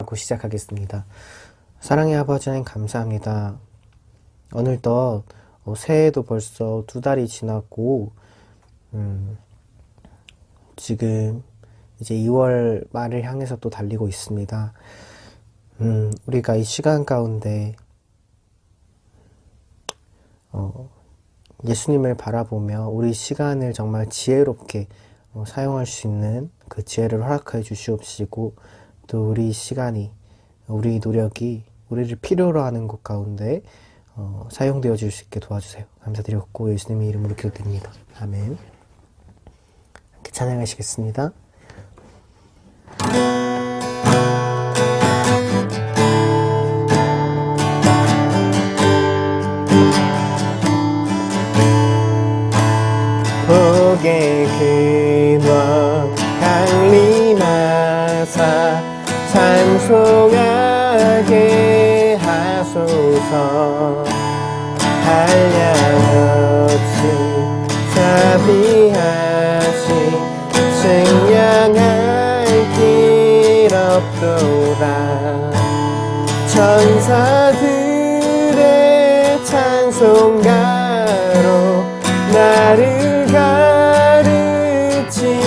하고 시작하겠습니다. 사랑의 아버지 하나님 감사합니다. 오늘도 새해도 벌써 2달이 지났고 지금 이제 2월 말을 향해서 또 달리고 있습니다. 우리가 이 시간 가운데 예수님을 바라보며 우리 시간을 정말 지혜롭게 사용할 수 있는 그 지혜를 허락하여 주시옵시고, 또 우리 시간이, 우리 노력이 우리를 필요로 하는 것 가운데 사용되어 줄 수 있게 도와주세요. 감사드렸고 예수님의 이름으로 기도드립니다. 아멘. 함께 찬양하시겠습니다. 복의 근원 강림하사 찬송하게 하소서. 한량없이 자비하시 승량할 길 없도다. 천사들의 찬송가로 나를 가르치소서.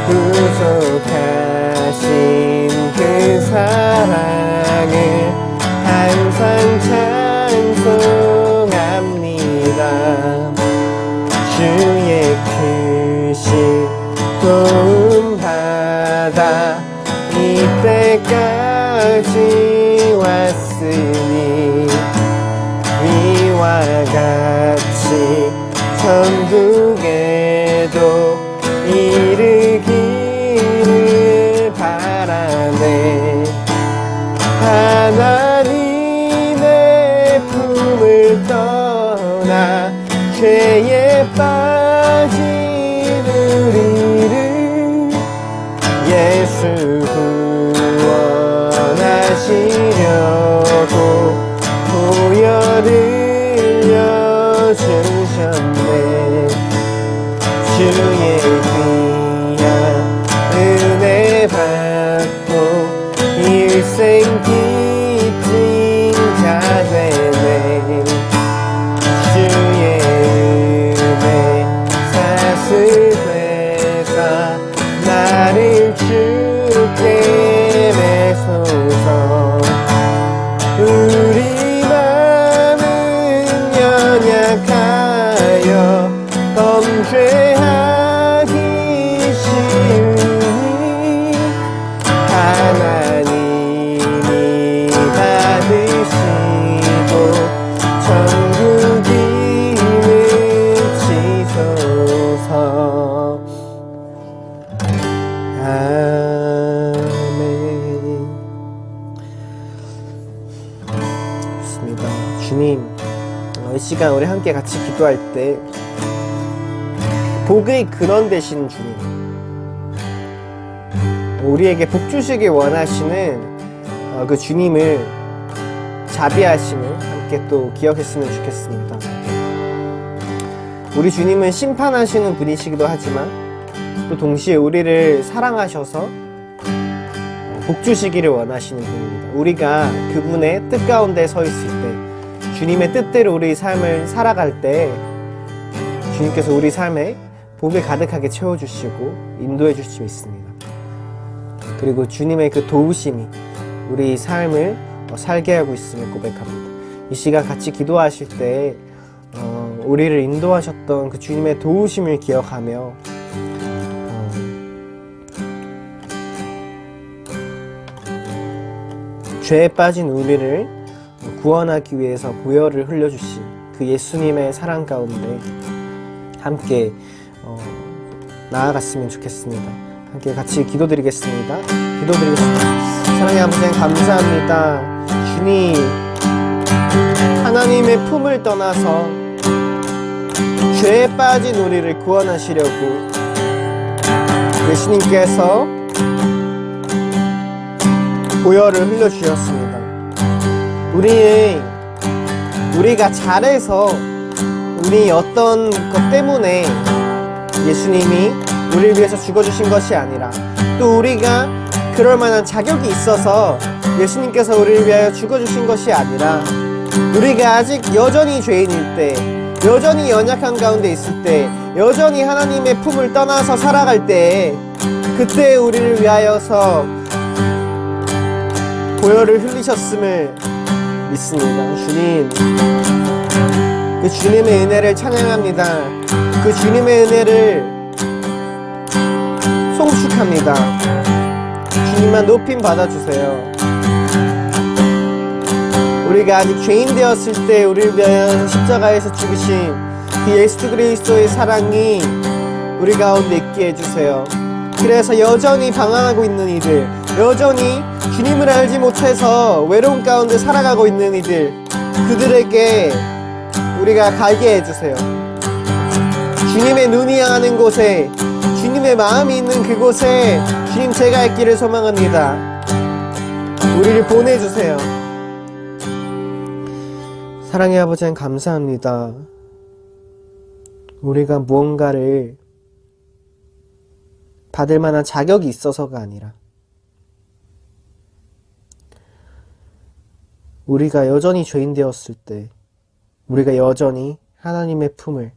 구속하신 그 사랑을 항상 찬송합니다. 주의 크신 도움받아 이때까지 왔으니 이와 같이 천국에도 이르기를 바라네. 하나님의 품을 떠나 죄에 빠진 우리를 예수 구원하시려고 보혈을 흘려주셨네. 주의 귀한 은혜 받고 일생 기쁜 자 되네. 주의 은혜 사슬 되사 나를 주께 매소서. 우리 맘은 연약하여 범죄하기 쉬우니 하나님이 받으시고 천국임을 지소서. 아멘. 좋습니다. 주님, 이 시간 우리 함께 같이 기도할 때 복의 근원 되시는 주님, 우리에게 복 주시길 원하시는 그 주님을, 자비하심을 함께 또 기억했으면 좋겠습니다. 우리 주님은 심판하시는 분이시기도 하지만 또 동시에 우리를 사랑하셔서 복 주시기를 원하시는 분입니다. 우리가 그분의 뜻 가운데 서 있을 때, 주님의 뜻대로 우리 삶을 살아갈 때 주님께서 우리 삶에 복을 가득하게 채워주시고 인도해 주실 수 있습니다. 그리고 주님의 그 도우심이 우리 삶을 살게 하고 있음을 고백합니다. 이 시간 같이 기도하실 때 우리를 인도하셨던 그 주님의 도우심을 기억하며 죄에 빠진 우리를 구원하기 위해서 보혈을 흘려주신 그 예수님의 사랑 가운데 함께 나아갔으면 좋겠습니다. 함께 같이 기도드리겠습니다. 사랑의 아버지 감사합니다. 주님, 하나님의 품을 떠나서 죄에 빠진 우리를 구원하시려고 예수님께서 보혈을 흘려주셨습니다. 우리가 잘해서 우리 어떤 것 때문에 예수님이 우리를 위해서 죽어주신 것이 아니라 또 우리가 그럴 만한 자격이 있어서 예수님께서 우리를 위하여 죽어주신 것이 아니라 우리가 아직 여전히 죄인일 때, 여전히 연약한 가운데 있을 때, 여전히 하나님의 품을 떠나서 살아갈 때, 그때 우리를 위하여서 보혈을 흘리셨음을 믿습니다. 주님, 그 주님의 은혜를 찬양합니다. 그 주님의 은혜를 송축합니다. 주님만 높임 받아주세요. 우리가 아직 죄인 되었을 때 우리를 위하여 십자가에서 죽으신 그 예수 그리스도의 사랑이 우리 가운데 있게 해주세요. 그래서 여전히 방황하고 있는 이들, 여전히 주님을 알지 못해서 외로운 가운데 살아가고 있는 이들, 그들에게 우리가 가게 해주세요. 주님의 눈이 향하는 곳에, 주님의 마음이 있는 그곳에 주님 제가 있기를 소망합니다. 우리를 보내주세요. 사랑의 아버지, 감사합니다. 우리가 무언가를 받을 만한 자격이 있어서가 아니라 우리가 여전히 죄인 되었을 때, 우리가 여전히 하나님의 품을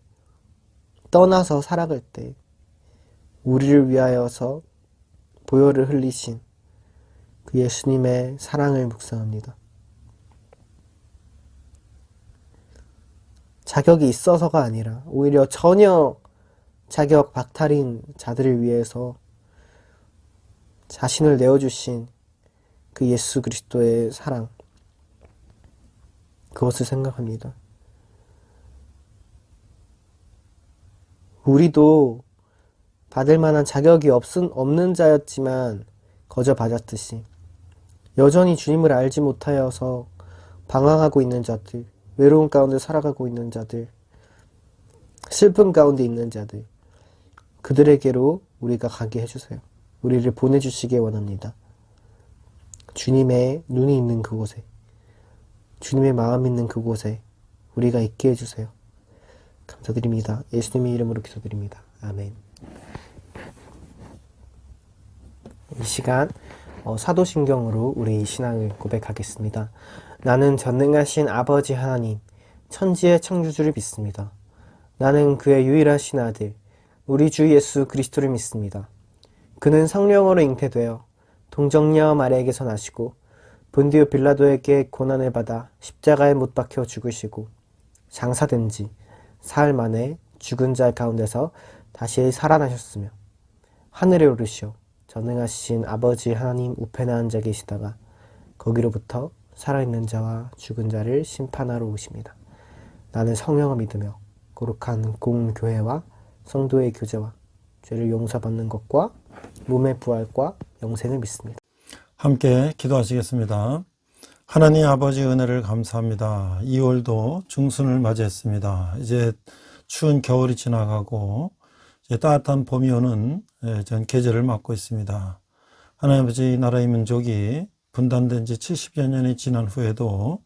떠나서 살아갈 때 우리를 위하여서 보혈을 흘리신 그 예수님의 사랑을 묵상합니다. 자격이 있어서가 아니라 오히려 전혀 자격 박탈인 자들을 위해서 자신을 내어주신 그 예수 그리스도의 사랑, 그것을 생각합니다. 우리도 받을 만한 자격이 없는 자였지만 거저 받았듯이 여전히 주님을 알지 못하여서 방황하고 있는 자들, 외로움 가운데 살아가고 있는 자들, 슬픔 가운데 있는 자들, 그들에게로 우리가 가게 해주세요. 우리를 보내주시기 원합니다. 주님의 눈이 있는 그곳에, 주님의 마음 있는 그곳에 우리가 있게 해주세요. 감사드립니다. 예수님의 이름으로 기도드립니다. 아멘. 이 시간 사도신경으로 우리 신앙을 고백하겠습니다. 나는 전능하신 아버지 하나님, 천지의 창조주를 믿습니다. 나는 그의 유일하신 아들, 우리 주 예수 그리스도를 믿습니다. 그는 성령으로 잉태되어 동정녀 마리아에게서 나시고 본디오 빌라도에게 고난을 받아 십자가에 못 박혀 죽으시고 장사된 지 사흘 만에 죽은 자 가운데서 다시 살아나셨으며 하늘에 오르시어 전능하신 아버지 하나님 우편에 앉아 계시다가 거기로부터 살아있는 자와 죽은 자를 심판하러 오십니다. 나는 성령을 믿으며 거룩한 공교회와 성도의 교제와 죄를 용서받는 것과 몸의 부활과 영생을 믿습니다. 함께 기도하시겠습니다. 하나님 아버지 은혜를 감사합니다. 2월도 중순을 맞이했습니다. 이제 추운 겨울이 지나가고 이제 따뜻한 봄이 오는 전 계절을 맞고 있습니다. 하나님 아버지, 나라의 민족이 분단된 지 70여 년이 지난 후에도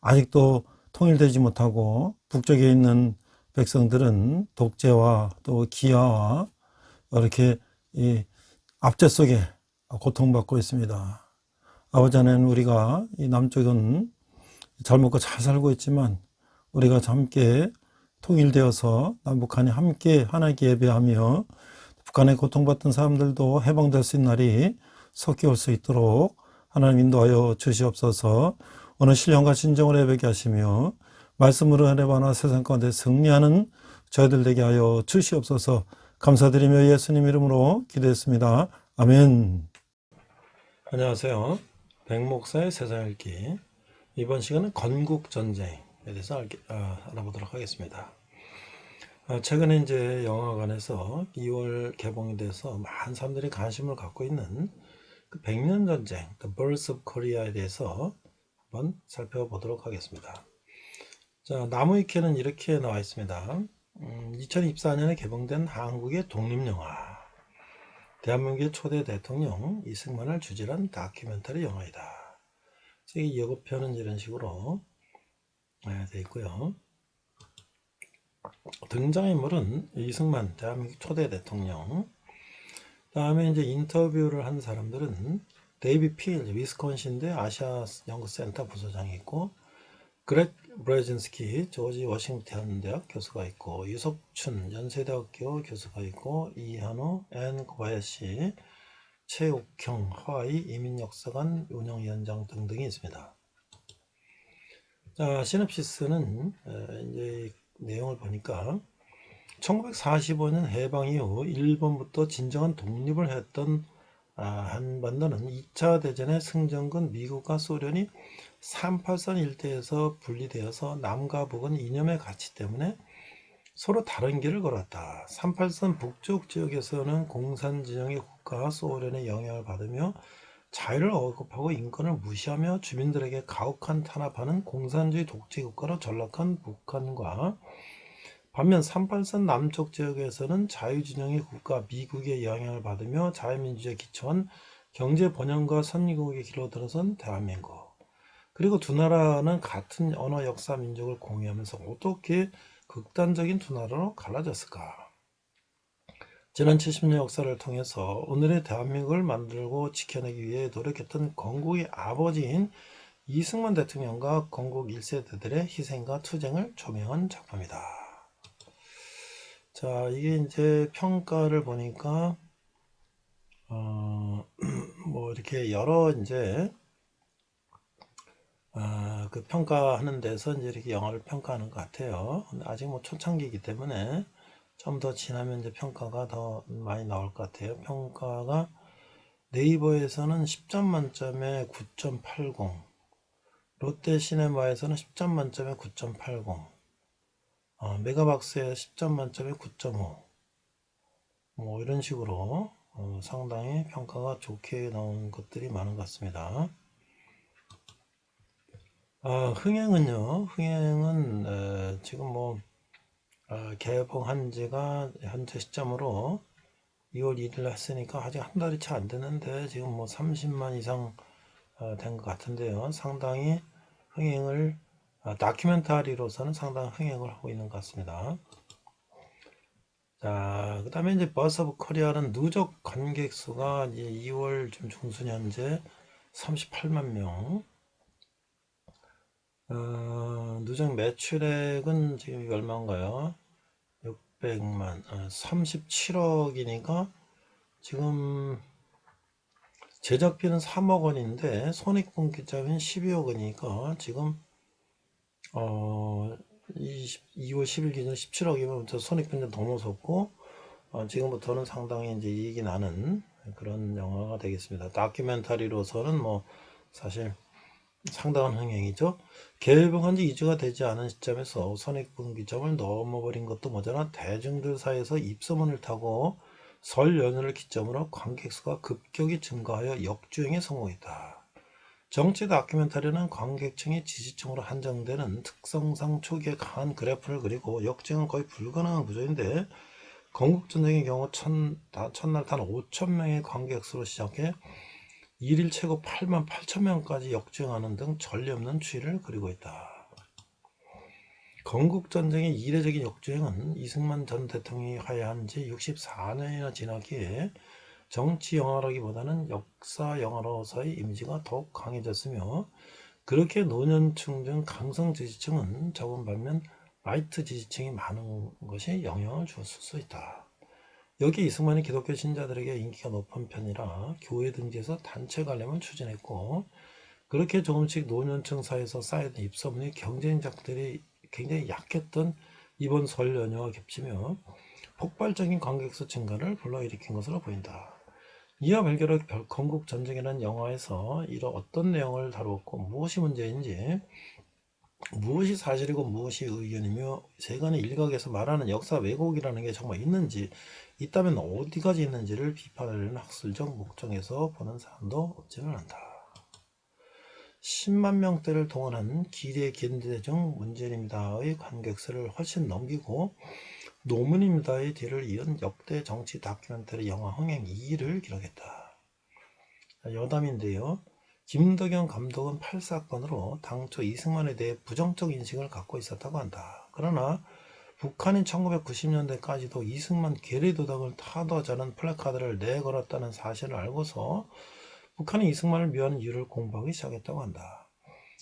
아직도 통일되지 못하고 북쪽에 있는 백성들은 독재와 또 기아와 이렇게 이 압제 속에 고통받고 있습니다. 아버지 하나님, 우리가 이 남쪽은 잘 먹고 잘 살고 있지만 우리가 함께 통일되어서 남북한이 함께 하나님께 예배하며 북한에 고통받던 사람들도 해방될 수 있는 날이 속히 올 수 있도록 하나님 인도하여 주시옵소서. 오늘 신령과 진정을 예배게 하시며 말씀으로 은혜 받아 세상 가운데 승리하는 저희들 되게 하여 주시옵소서. 감사드리며 예수님 이름으로 기도했습니다. 아멘. 안녕하세요. 백목사의 세상 읽기. 이번 시간은 건국전쟁에 대해서 알아보도록 하겠습니다. 최근에 이제 영화관에서 2월 개봉이 돼서 많은 사람들이 관심을 갖고 있는 그 백년 전쟁, The Birth of Korea에 대해서 한번 살펴보도록 하겠습니다. 자, 나무위키는 이렇게 나와 있습니다. 2024년에 개봉된 한국의 독립영화, 대한민국의 초대 대통령 이승만을 주제로 한 다큐멘터리 영화이다. 이 예고편은 이런 식으로 되어 있고요. 등장인물은 이승만, 대한민국 초대 대통령. 다음에 이제 인터뷰를 한 사람들은 데이비 필, 위스콘신대 아시아 연구센터 부소장이 있고, 그렉 브레진스키, 조지 워싱턴 대학 교수가 있고, 유석춘 연세대학교 교수가 있고, 이한우, 앤 고바야시, 최옥형 하와이 이민역사관 운영위원장 등등이 있습니다. 자, 시놉시스는 이제 내용을 보니까 1945년 해방 이후 일본부터 진정한 독립을 했던 한반도는 2차 대전의 승전군 미국과 소련이 38선 일대에서 분리되어서 남과 북은 이념의 가치 때문에 서로 다른 길을 걸었다. 38선 북쪽 지역에서는 공산진영의 국가 소련의 영향을 받으며 자유를 억압하고 인권을 무시하며 주민들에게 가혹한 탄압하는 공산주의 독재국가로 전락한 북한과, 반면 38선 남쪽 지역에서는 자유진영의 국가 미국의 영향을 받으며 자유민주주의에 기초한 경제 번영과 선진국의 길로 들어선 대한민국. 그리고 두 나라는 같은 언어, 역사, 민족을 공유하면서 어떻게 극단적인 두 나라로 갈라졌을까? 지난 70년 역사를 통해서 오늘의 대한민국을 만들고 지켜내기 위해 노력했던 건국의 아버지인 이승만 대통령과 건국 1세대들의 희생과 투쟁을 조명한 작품이다. 자, 이게 이제 평가를 보니까 뭐 이렇게 여러 이제 그 평가하는 데서 이제 이렇게 영화를 평가하는 것 같아요. 근데 아직 뭐 초창기이기 때문에 좀 더 지나면 이제 평가가 더 많이 나올 것 같아요. 평가가 네이버에서는 10점 만점에 9.80, 롯데시네마에서는 10점 만점에 9.80, 메가박스에 10점 만점에 9.5, 뭐 이런 식으로 상당히 평가가 좋게 나온 것들이 많은 것 같습니다. 흥행은 지금 뭐 개봉한 지가 현재 시점으로 2월 1일 했으니까 아직 한 달이 채 안 됐는데 지금 뭐 30만 이상 된 것 같은데요. 상당히 흥행을 다큐멘터리로서는 상당히 흥행을 하고 있는 것 같습니다. 자, 그 다음에 이제 버스 오브 코리아는 누적 관객 수가 이제 2월 중순 현재 38만 명. 누적 매출액은 지금 얼마인가요? 600만, 37억이니까 지금 제작비는 3억 원인데 손익분기점인 12억 원이니까 지금 2월 10일 기준 17억이면 손익분기점 넘어섰고 지금부터는 상당히 이제 이익이 나는 그런 영화가 되겠습니다. 다큐멘터리로서는 뭐 사실 상당한 흥행이죠. 개봉한 지 2주가 되지 않은 시점에서 손익분기점을 넘어버린 것도 모자라 대중들 사이에서 입소문을 타고 설 연휴를 기점으로 관객수가 급격히 증가하여 역주행에 성공했다. 정치 다큐멘터리는 관객층이 지지층으로 한정되는 특성상 초기에 강한 그래프를 그리고 역주행은 거의 불가능한 구조인데, 건국전쟁의 경우 첫날 단 5,000명의 관객수로 시작해 1일 최고 8만 8천 명까지 역주행하는 등 전례 없는 추이를 그리고 있다. 건국전쟁의 이례적인 역주행은 이승만 전 대통령이 하야한 지 64년이나 지나기에 정치 영화라기보다는 역사 영화로서의 이미지가 더욱 강해졌으며, 그렇게 노년층 중 강성 지지층은 적은 반면 라이트 지지층이 많은 것이 영향을 줬을 수 있다. 여기 이승만이 기독교 신자들에게 인기가 높은 편이라 교회 등지에서 단체 관람을 추진했고, 그렇게 조금씩 노년층 사이에서 쌓이던 입소문이 경쟁작들이 굉장히 약했던 이번 설 연휴와 겹치며 폭발적인 관객수 증가를 불러일으킨 것으로 보인다. 이와 별개로 건국전쟁이라는 영화에서 이런 어떤 내용을 다루었고 무엇이 문제인지, 무엇이 사실이고 무엇이 의견이며 세간의 일각에서 말하는 역사 왜곡이라는 게 정말 있는지, 있다면 어디까지 있는지를 비판하려는 학술적 목적에서 보는 사람도 없지는 않다. 10만 명대를 동원한 기대 견대정 문재인입니다의 관객수를 훨씬 넘기고 노문입니다의 뒤를 이은 역대 정치 다큐멘터리 영화 흥행 2위를 기록했다. 여담인데요. 김덕영 감독은 8사건으로 당초 이승만에 대해 부정적 인식을 갖고 있었다고 한다. 그러나 북한이 1990년대까지도 이승만 계리도덕을 타도하자는 플래카드를 내걸었다는 사실을 알고서 북한이 이승만을 묘하는 이유를 공부하기 시작했다고 한다.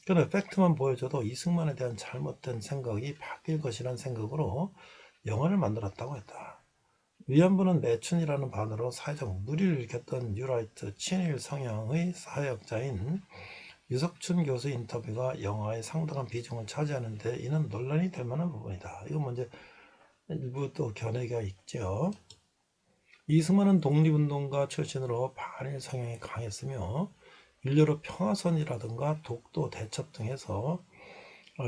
그런데 팩트만 보여줘도 이승만에 대한 잘못된 생각이 바뀔 것이라는 생각으로 영화를 만들었다고 했다. 위안부는 매춘이라는 반어로 사회적 무리를 일으켰던 뉴라이트 친일 성향의 사회학자인 유석춘 교수 인터뷰가 영화의 상당한 비중을 차지하는데 이는 논란이 될 만한 부분이다. 이건 먼저 일부 또 견해가 있죠. 이승만은 독립운동가 출신으로 반일 성향이 강했으며 일례로 평화선이라든가 독도 대첩 등에서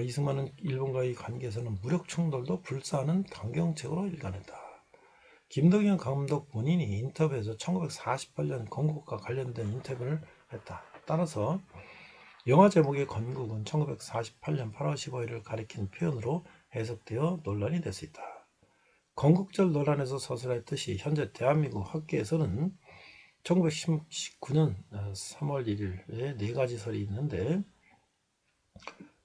이승만은 일본과의 관계에서는 무력 충돌도 불사하는 강경책으로 일관했다. 김덕영 감독 본인이 인터뷰에서 1948년 건국과 관련된 인터뷰를 했다. 따라서 영화 제목의 건국은 1948년 8월 15일을 가리킨 표현으로 해석되어 논란이 될 수 있다. 건국절 논란에서 서술했듯이 현재 대한민국 학계에서는 1919년 3월 1일에 4가지 설이 있는데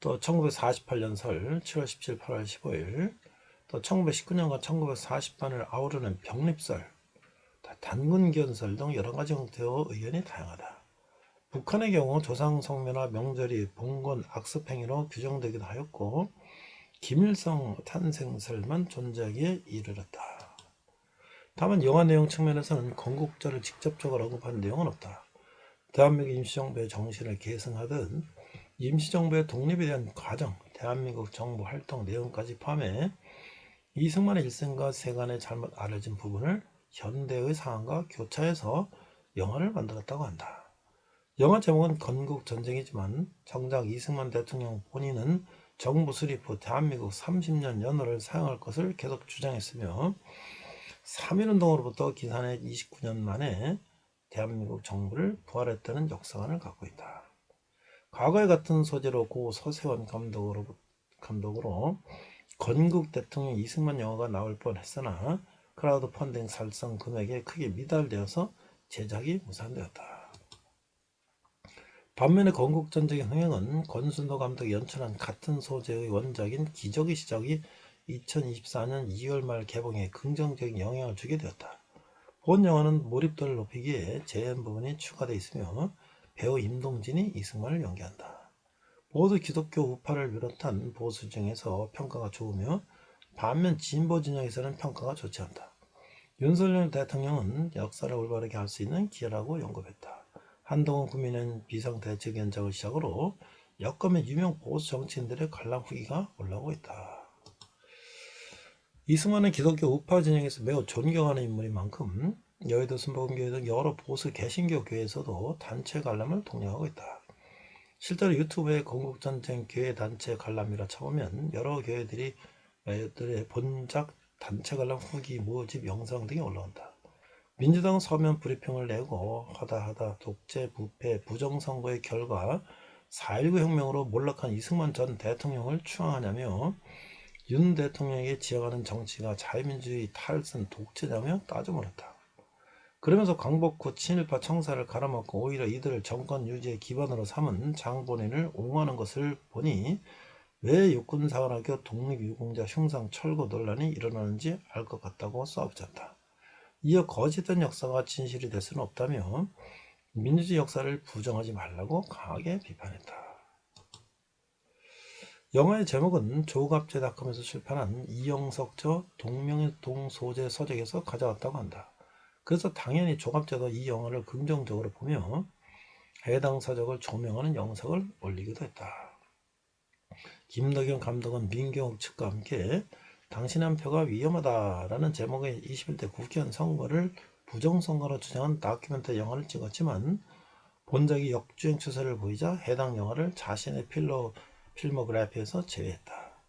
또 1948년 설 7월 17, 8월 15일 또 1919년과 1940년을 아우르는 병립설, 단군견설 등 여러 가지 형태의 의견이 다양하다. 북한의 경우 조상성묘나 명절이 봉건 악습행위로 규정되기도 하였고 김일성 탄생설만 존재하기에 이르렀다. 다만 영화 내용 측면에서는 건국절을 직접적으로 언급한 내용은 없다. 대한민국 임시정부의 정신을 계승하듯 임시정부의 독립에 대한 과정, 대한민국 정부 활동 내용까지 포함해 이승만의 일생과 세간에 잘못 알려진 부분을 현대의 상황과 교차해서 영화를 만들었다고 한다. 영화 제목은 건국전쟁이지만 정작 이승만 대통령 본인은 정부 수립 후 대한민국 30년 연호를 사용할 것을 계속 주장했으며 3.1운동으로부터 기산해 29년 만에 대한민국 정부를 부활했다는 역사관을 갖고 있다. 과거의 같은 소재로 고 서세원 감독으로 건국 대통령 이승만 영화가 나올 뻔했으나 크라우드 펀딩 살성 금액에 크게 미달되어서 제작이 무산되었다. 반면에 건국전쟁의 흥행은 권순도 감독이 연출한 같은 소재의 원작인 기적의 시작이 2024년 2월 말 개봉에 긍정적인 영향을 주게 되었다. 본 영화는 몰입도를 높이기에 재현 부분이 추가되어 있으며 배우 임동진이 이승만을 연기한다. 모두 기독교 우파를 비롯한 보수 중에서 평가가 좋으며 반면 진보 진영에서는 평가가 좋지 않다. 윤석열 대통령은 역사를 올바르게 할 수 있는 기회라고 언급했다. 한동훈 국민의힘 비상대책위원장을 시작으로 여권의 유명 보수 정치인들의 관람 후기가 올라오고 있다. 이승만은 기독교 우파 진영에서 매우 존경하는 인물인 만큼 여의도 순복음교회 등 여러 보수 개신교 교회에서도 단체 관람을 독려하고 있다. 실제로 유튜브에 건국전쟁 교회 단체 관람이라 쳐보면 여러 교회들의 본작 단체 관람 후기 모집 영상 등이 올라온다. 민주당은 서면 브리핑을 내고 하다 독재, 부패, 부정선거의 결과 4.19 혁명으로 몰락한 이승만 전 대통령을 추앙하냐며 윤 대통령에게 지어가는 정치가 자유민주주의 탈선 독재자며 따져 물었다. 그러면서 광복후 친일파 청사를 갈아먹고 오히려 이들을 정권 유지의 기반으로 삼은 장본인을 옹호하는 것을 보니 왜 육군사관학교 독립유공자 흉상 철거 논란이 일어나는지 알 것 같다고 쏘아붙였다. 이어 거짓된 역사가 진실이 될 수는 없다며 민주주의 역사를 부정하지 말라고 강하게 비판했다. 영화의 제목은 조갑제닷컴에서 출판한 이영석 저 동명동 소재 서적에서 가져왔다고 한다. 그래서 당연히 조갑제도 이 영화를 긍정적으로 보며 해당 서적을 조명하는 영상을 올리기도 했다. 김덕영 감독은 민경욱 측과 함께 당신의 한 표가 위험하다라는 제목의 21대 국회의원 선거를 부정선거로 주장한 다큐멘터리 영화를 찍었지만 본작이 역주행 추세를 보이자 해당 영화를 자신의 필모그래피에서 제외했다.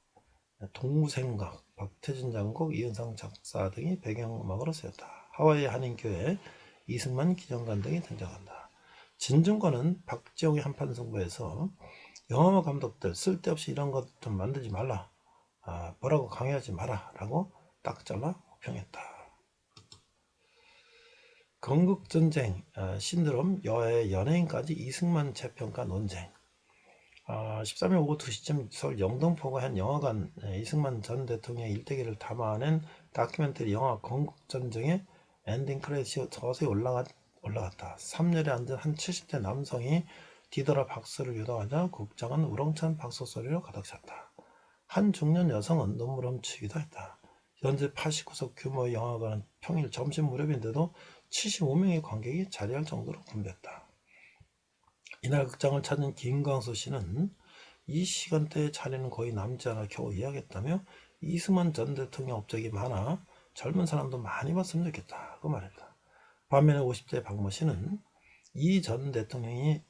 동무생각, 박태준 장곡, 이은상 작사 등이 배경음악으로 쓰였다. 하와이 한인교회, 이승만 기념관 등이 등장한다. 진중권은 박지영의 한판 승부에서 영화 감독들 쓸데없이 이런 것 좀 만들지 말라, 뭐라고 강요하지 마라 라고 딱 잘라 호평했다. 건국전쟁 신드롬 여의 연예인까지 이승만 재평가 논쟁. 13일 오후 2시쯤 서울 영등포구 한 영화관 이승만 전 대통령의 일대기를 담아낸 다큐멘터리 영화 건국전쟁의 엔딩 크레딧이 서서히 올라갔다. 3열에 앉은 한 70대 남성이 뒤돌아 박수를 유도하자 국장은 우렁찬 박수 소리로 가득 찼다. 한 중년 여성은 눈물을 훔치기도 했다. 현재 89석 규모의 영화관은 평일 점심 무렵인데도 75명의 관객이 자리할 정도로 붐볐다. 이날 극장을 찾은 김광수 씨는 이 시간대에 자리는 거의 남지 않아 겨우 예약했다며 이승만 전 대통령 업적이 많아 젊은 사람도 많이 봤으면 좋겠다고 말했다. 반면에 50대 박모 씨는 이 전 대통령이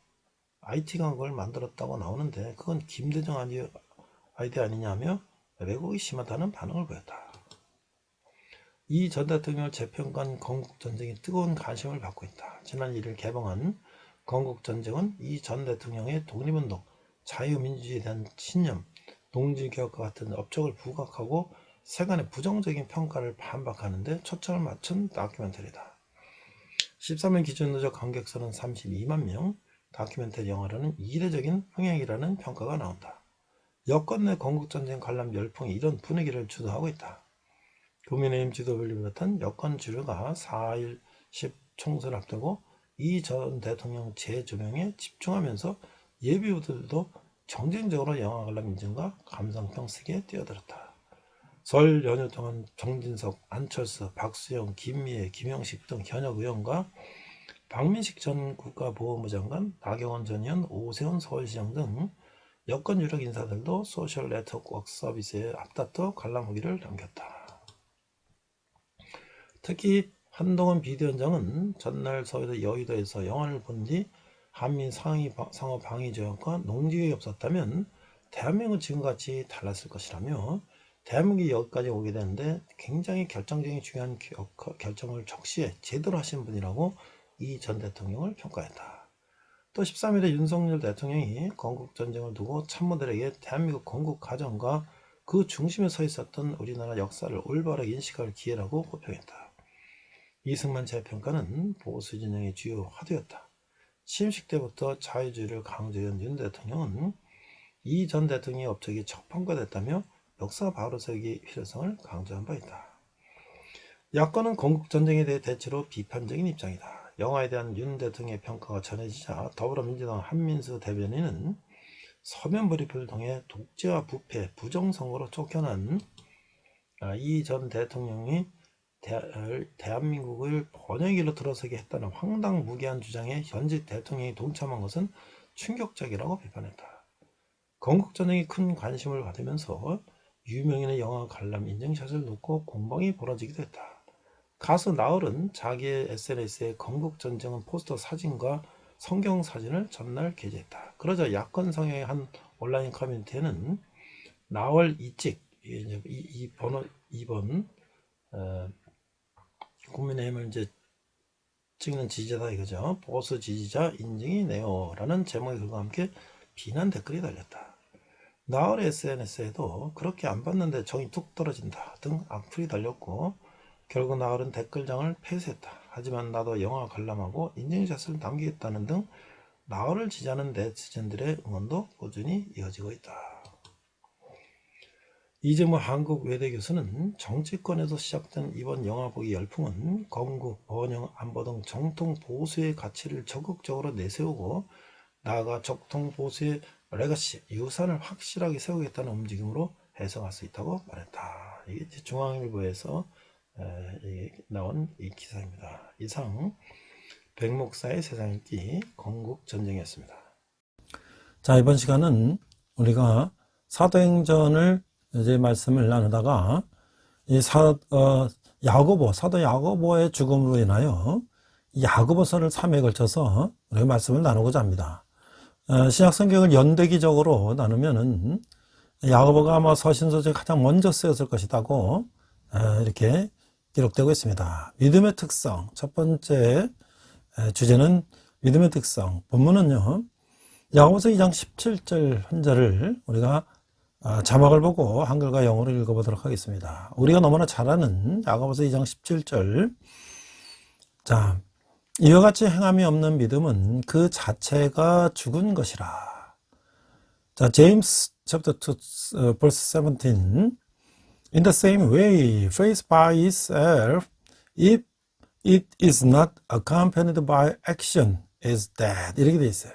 IT 광고를 만들었다고 나오는데 그건 김대중 아이디어 아니냐며 왜곡이 심하다는 반응을 보였다. 이 전 대통령을 재평가한 건국전쟁이 뜨거운 관심을 받고 있다. 지난 1일 개봉한 건국전쟁은 이 전 대통령의 독립운동, 자유민주주의에 대한 신념, 농지개혁과 같은 업적을 부각하고 세간의 부정적인 평가를 반박하는데 초점을 맞춘 다큐멘터리다. 13일 기준 누적 관객수는 32만 명, 다큐멘터리 영화라는 이례적인 흥행이라는 평가가 나온다. 여권 내 건국전쟁 관람 열풍이 이런 분위기를 주도하고 있다. 국민의힘 지도부를 비롯한 여권 주류가 4.10 총선을 앞두고 이 전 대통령 재조명에 집중하면서 예비후보들도 정쟁적으로 영화 관람 인증과 감상평 쓰기에 뛰어들었다. 설 연휴 동안 정진석, 안철수, 박수영, 김미애, 김영식 등 현역 의원과 박민식 전 국가보훈부 장관, 나경원 전 의원, 오세훈 서울시장 등 여권 유력 인사들도 소셜 네트워크 서비스에 앞다퉈 관람 후기를 남겼다. 특히 한동훈 비대위원장은 전날 서울의 여의도에서 영화를 본 뒤 한미 상호 방위 조약과 농지개혁이 없었다면 대한민국은 지금같이 달랐을 것이라며 대한민국이 여기까지 오게 되는데 굉장히 결정적인 중요한 결정을 적시에 제대로 하신 분이라고 이 전 대통령을 평가했다. 또 13일에 윤석열 대통령이 건국전쟁을 두고 참모들에게 대한민국 건국 과정과 그 중심에 서 있었던 우리나라 역사를 올바르게 인식할 기회라고 호평했다. 이승만 재평가는 보수 진영의 주요 화두였다. 취임식 때부터 자유주의를 강조한 윤 대통령은 이 전 대통령의 업적이 적평가됐다며 역사 바로 세우기의 필요성을 강조한 바 있다. 야권은 건국전쟁에 대해 대체로 비판적인 입장이다. 영화에 대한 윤 대통령의 평가가 전해지자 더불어민주당 한민수 대변인은 서면 브리프를 통해 독재와 부패, 부정선거로 쫓겨난 이 전 대통령이 대한민국을 번영의 길로 들어서게 했다는 황당무계한 주장에 현직 대통령이 동참한 것은 충격적이라고 비판했다. 건국전쟁이 큰 관심을 받으면서 유명인의 영화 관람 인증샷을 놓고 공방이 벌어지기도 했다. 가수 나얼은 자기의 SNS에 건국전쟁은 포스터 사진과 성경 사진을 전날 게재했다. 그러자 야권 성향의 한 온라인 커뮤니티에는 나얼 이찍, 이 번호 2번 국민의힘을 이제 찍는 지지자다 이거죠. 보수 지지자 인증이네요 라는 제목의 글과 함께 비난 댓글이 달렸다. 나얼의 SNS에도 그렇게 안 봤는데 정이 뚝 떨어진다 등 악플이 달렸고 결국 나얼은 댓글장을 폐쇄했다. 하지만 나도 영화 관람하고 인증샷을 남기겠다는 등 나얼을 지지하는 네티즌들의 응원도 꾸준히 이어지고 있다. 이재모 한국 외대 교수는 정치권에서 시작된 이번 영화 보기 열풍은 건국, 번영, 안보 등 정통 보수의 가치를 적극적으로 내세우고 나아가 적통 보수의 레거시, 유산을 확실하게 세우겠다는 움직임으로 해석할 수 있다고 말했다. 이게 중앙일보에서 나온 이 기사입니다. 이상 백목사의 세상 읽기 건국전쟁이었습니다. 자, 이번 시간은 우리가 사도행전을 이제 말씀을 나누다가 이 사도 야고보의 죽음으로 인하여 야고보서를 3회에 걸쳐서 우리가 말씀을 나누고자 합니다. 신약 성경을 연대기적으로 나누면은 야고보가 아마 서신서 중에 가장 먼저 쓰였을 것이라고 이렇게 기록되고 있습니다. 믿음의 특성, 첫 번째 주제는 믿음의 특성. 본문은요, 야고보서 2장 17절 한 절을 우리가 자막을 보고 한글과 영어로 읽어보도록 하겠습니다. 우리가 너무나 잘 아는 야고보서 2장 17절. 자, 이와 같이 행함이 없는 믿음은 그 자체가 죽은 것이라. 자, James chapter 2, verse 17. In the same way, faith by itself, if it is not accompanied by action, is dead. 이렇게 돼 있어요.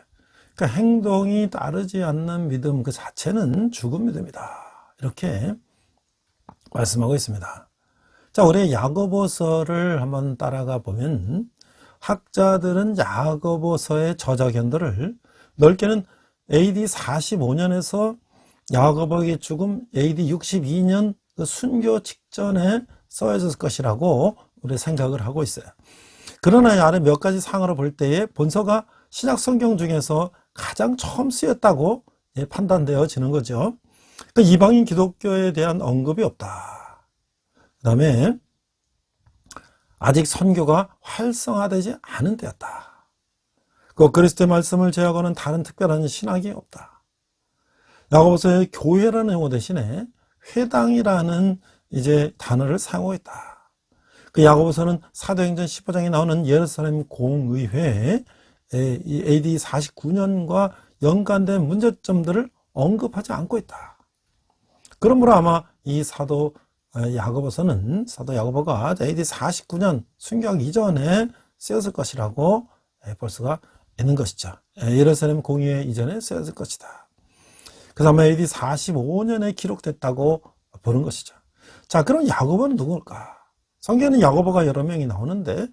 그러니까 행동이 따르지 않는 믿음 그 자체는 죽은 믿음이다. 이렇게 말씀하고 있습니다. 자, 우리 야고보서를 한번 따라가 보면 학자들은 야고보서의 저자견들을 넓게는 AD 45년에서 야고보의 죽음 AD 62년 그 순교 직전에 써졌을 것이라고 우리 생각을 하고 있어요. 그러나 이 아래 몇 가지 상으로 볼 때에 본서가 신약 성경 중에서 가장 처음 쓰였다고 판단되어지는 거죠. 그 이방인 기독교에 대한 언급이 없다. 그 다음에 아직 선교가 활성화되지 않은 때였다. 그 그리스도의 말씀을 제하고는 다른 특별한 신학이 없다. 야고보서의 교회라는 용어 대신에 회당이라는 이제 단어를 사용하고 있다. 그 야고보서는 사도행전 15장에 나오는 예루살렘 공의회에 AD 49년과 연관된 문제점들을 언급하지 않고 있다. 그러므로 아마 이 사도 야고보가 AD 49년 순교하기 이전에 쓰였을 것이라고 볼 수가 있는 것이죠. 예루살렘 공의회 이전에 쓰였을 것이다. 그래서 아마 AD 45년에 기록됐다고 보는 것이죠. 자, 그럼 야고보는 누굴까? 성경에는 야고보가 여러 명이 나오는데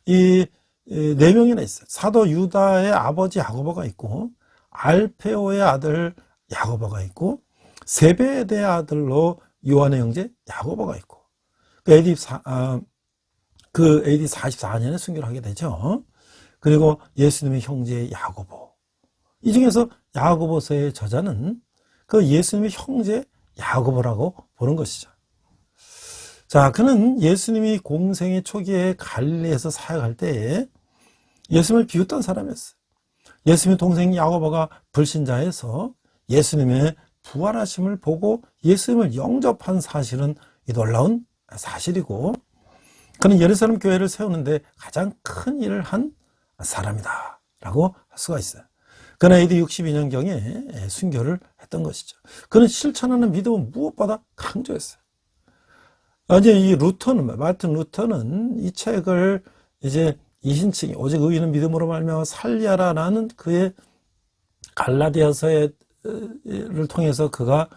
이 네 명이나 있어요. 사도 유다의 아버지 야고보가 있고, 알페오의 아들 야고보가 있고, 세베대의 아들로 요한의 형제 야고보가 있고, AD 44년에 순교를 하게 되죠. 그리고 예수님의 형제 야고보. 이 중에서 야고보서의 저자는 그 예수님의 형제 야고보라고 보는 것이죠. 자, 그는 예수님이 공생의 초기에 갈릴리에서 사역할 때에 예수님을 비웃던 사람이었어요. 예수님의 동생 야고보가 불신자에서 예수님의 부활하심을 보고 예수님을 영접한 사실은 이 놀라운 사실이고, 그는 예루살렘 교회를 세우는데 가장 큰 일을 한 사람이다 라고 할 수가 있어요. 그는 AD 62년경에 순교를 했던 것이죠. 그는 실천하는 믿음은 무엇보다 강조했어요. 이제 이 마르틴 루터는 이 책을 이제 이신칭이 오직 의인은 믿음으로 말미암아 살리하라라는 그의 갈라디아서를 통해서 그가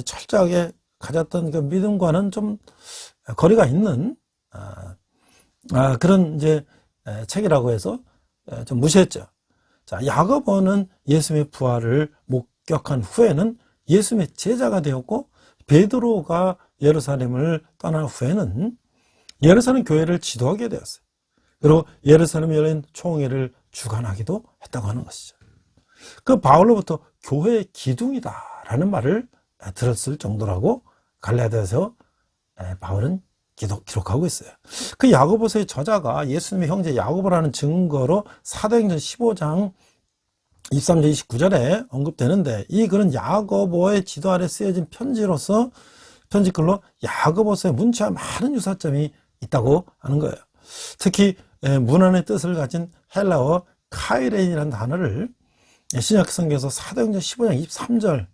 철저하게 가졌던 그 믿음과는 좀 거리가 있는 그런 이제 책이라고 해서 좀 무시했죠. 자, 야고보는 예수님의 부활을 목격한 후에는 예수님의 제자가 되었고, 베드로가 예루살렘을 떠난 후에는 예루살렘 교회를 지도하게 되었어요. 그리고 예루살렘에 열린 총회를 주관하기도 했다고 하는 것이죠. 그 바울로부터 교회의 기둥이다라는 말을 들었을 정도라고 갈라디아서 바울은 기록하고 있어요. 그 야고보서의 저자가 예수님의 형제 야고보라는 증거로 사도행전 15장 23절 29절에 언급되는데, 이 글은 야고보의 지도 아래 쓰여진 편지글로 야고보서에 문자와 많은 유사점이 있다고 하는 거예요. 특히 문안의 뜻을 가진 헬라어 카이렌이라는 단어를 신약 성경에서 사도행전 15장 23절,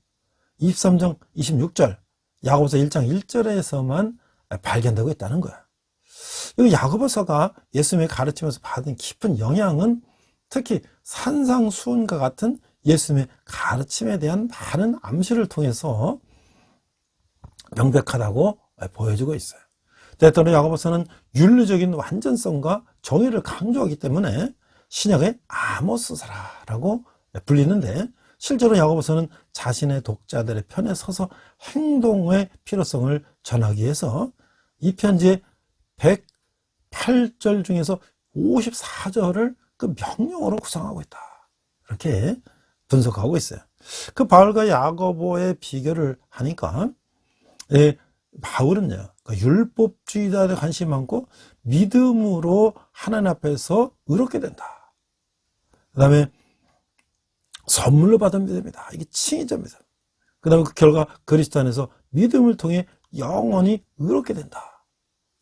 23장 26절, 야고보서 1장 1절에서만 발견되고 있다는 거야. 이 야고보서가 예수님의 가르치면서 받은 깊은 영향은 특히 산상수훈과 같은 예수님의 가르침에 대한 많은 암시를 통해서 명백하다고 보여주고 있어요. 때때로 야고보서는 윤리적인 완전성과 정의를 강조하기 때문에 신약의 아모스서라고 불리는데, 실제로 야고보서는 자신의 독자들의 편에 서서 행동의 필요성을 전하기 위해서 이 편지의 108절 중에서 54절을 그 명령어로 구성하고 있다. 이렇게 분석하고 있어요. 그 바울과 야고보의 비교를 하니까 바울은요, 그 율법주의자들에 관심이 많고 믿음으로 하나님 앞에서 의롭게 된다. 그 다음에 선물로 받은 믿음이다. 이게 칭의자 믿음. 그 다음에 그 결과 그리스도 안에서 믿음을 통해 영원히 의롭게 된다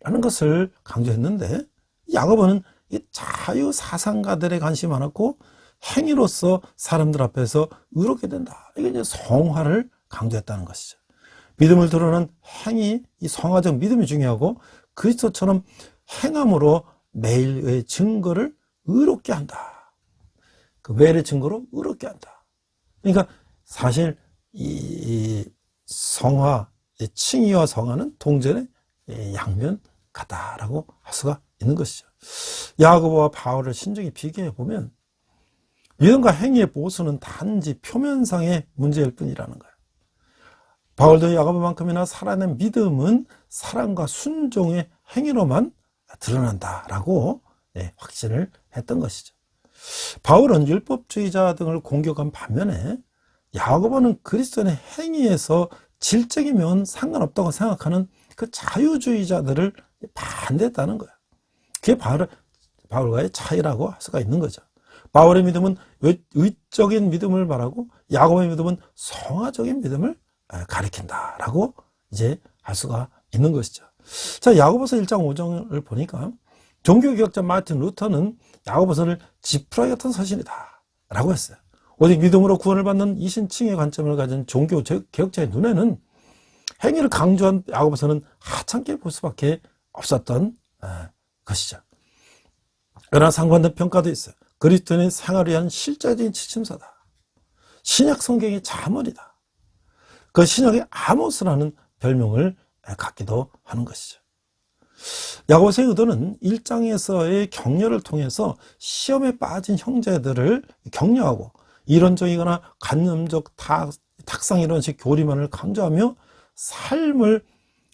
라는 것을 강조했는데, 야고보는 이 자유사상가들에 관심이 많았고 행위로서 사람들 앞에서 의롭게 된다. 이게 이제 성화를 강조했다는 것이죠. 믿음을 드러내는 행위, 이 성화적 믿음이 중요하고 그리스도처럼 행함으로 매일의 증거를 의롭게 한다. 그 매일의 증거로 의롭게 한다. 그러니까 사실 이 성화, 칭의와 성화는 동전의 양면 같다라고 할 수가 있는 것이죠. 야고보와 바울을 신중히 비교해 보면 믿음과 행위의 보수는 단지 표면상의 문제일 뿐이라는 거예요. 바울도 야고보만큼이나 살아낸 믿음은 사랑과 순종의 행위로만 드러난다라고 확신을 했던 것이죠. 바울은 율법주의자 등을 공격한 반면에 야고보는 그리스도의 행위에서 질적이면 상관없다고 생각하는 그 자유주의자들을 반대했다는 거예요. 그게 바울과의 차이라고 할 수가 있는 거죠. 바울의 믿음은 의적인 믿음을 말하고 야고보의 믿음은 성화적인 믿음을 가리킨다라고 이제 할 수가 있는 것이죠. 자, 야고보서 1장 5절을 보니까 종교개혁자 마틴 루터는 야고보서를 지푸라기 같은 서신이다 라고 했어요. 오직 믿음으로 구원을 받는 이신칭의 관점을 가진 종교개혁자의 눈에는 행위를 강조한 야고보서는 하찮게 볼 수밖에 없었던 것이죠. 그러나 상반된 평가도 있어요. 그리스도인의 생활을 위한 실제적인 지침서다. 신약 성경의 자문이다. 그 신약의 아모스라는 별명을 갖기도 하는 것이죠. 야고보서의 의도는 1장에서의 격려를 통해서 시험에 빠진 형제들을 격려하고 이론적이거나 관념적 탁상 이론식 교리만을 강조하며 삶을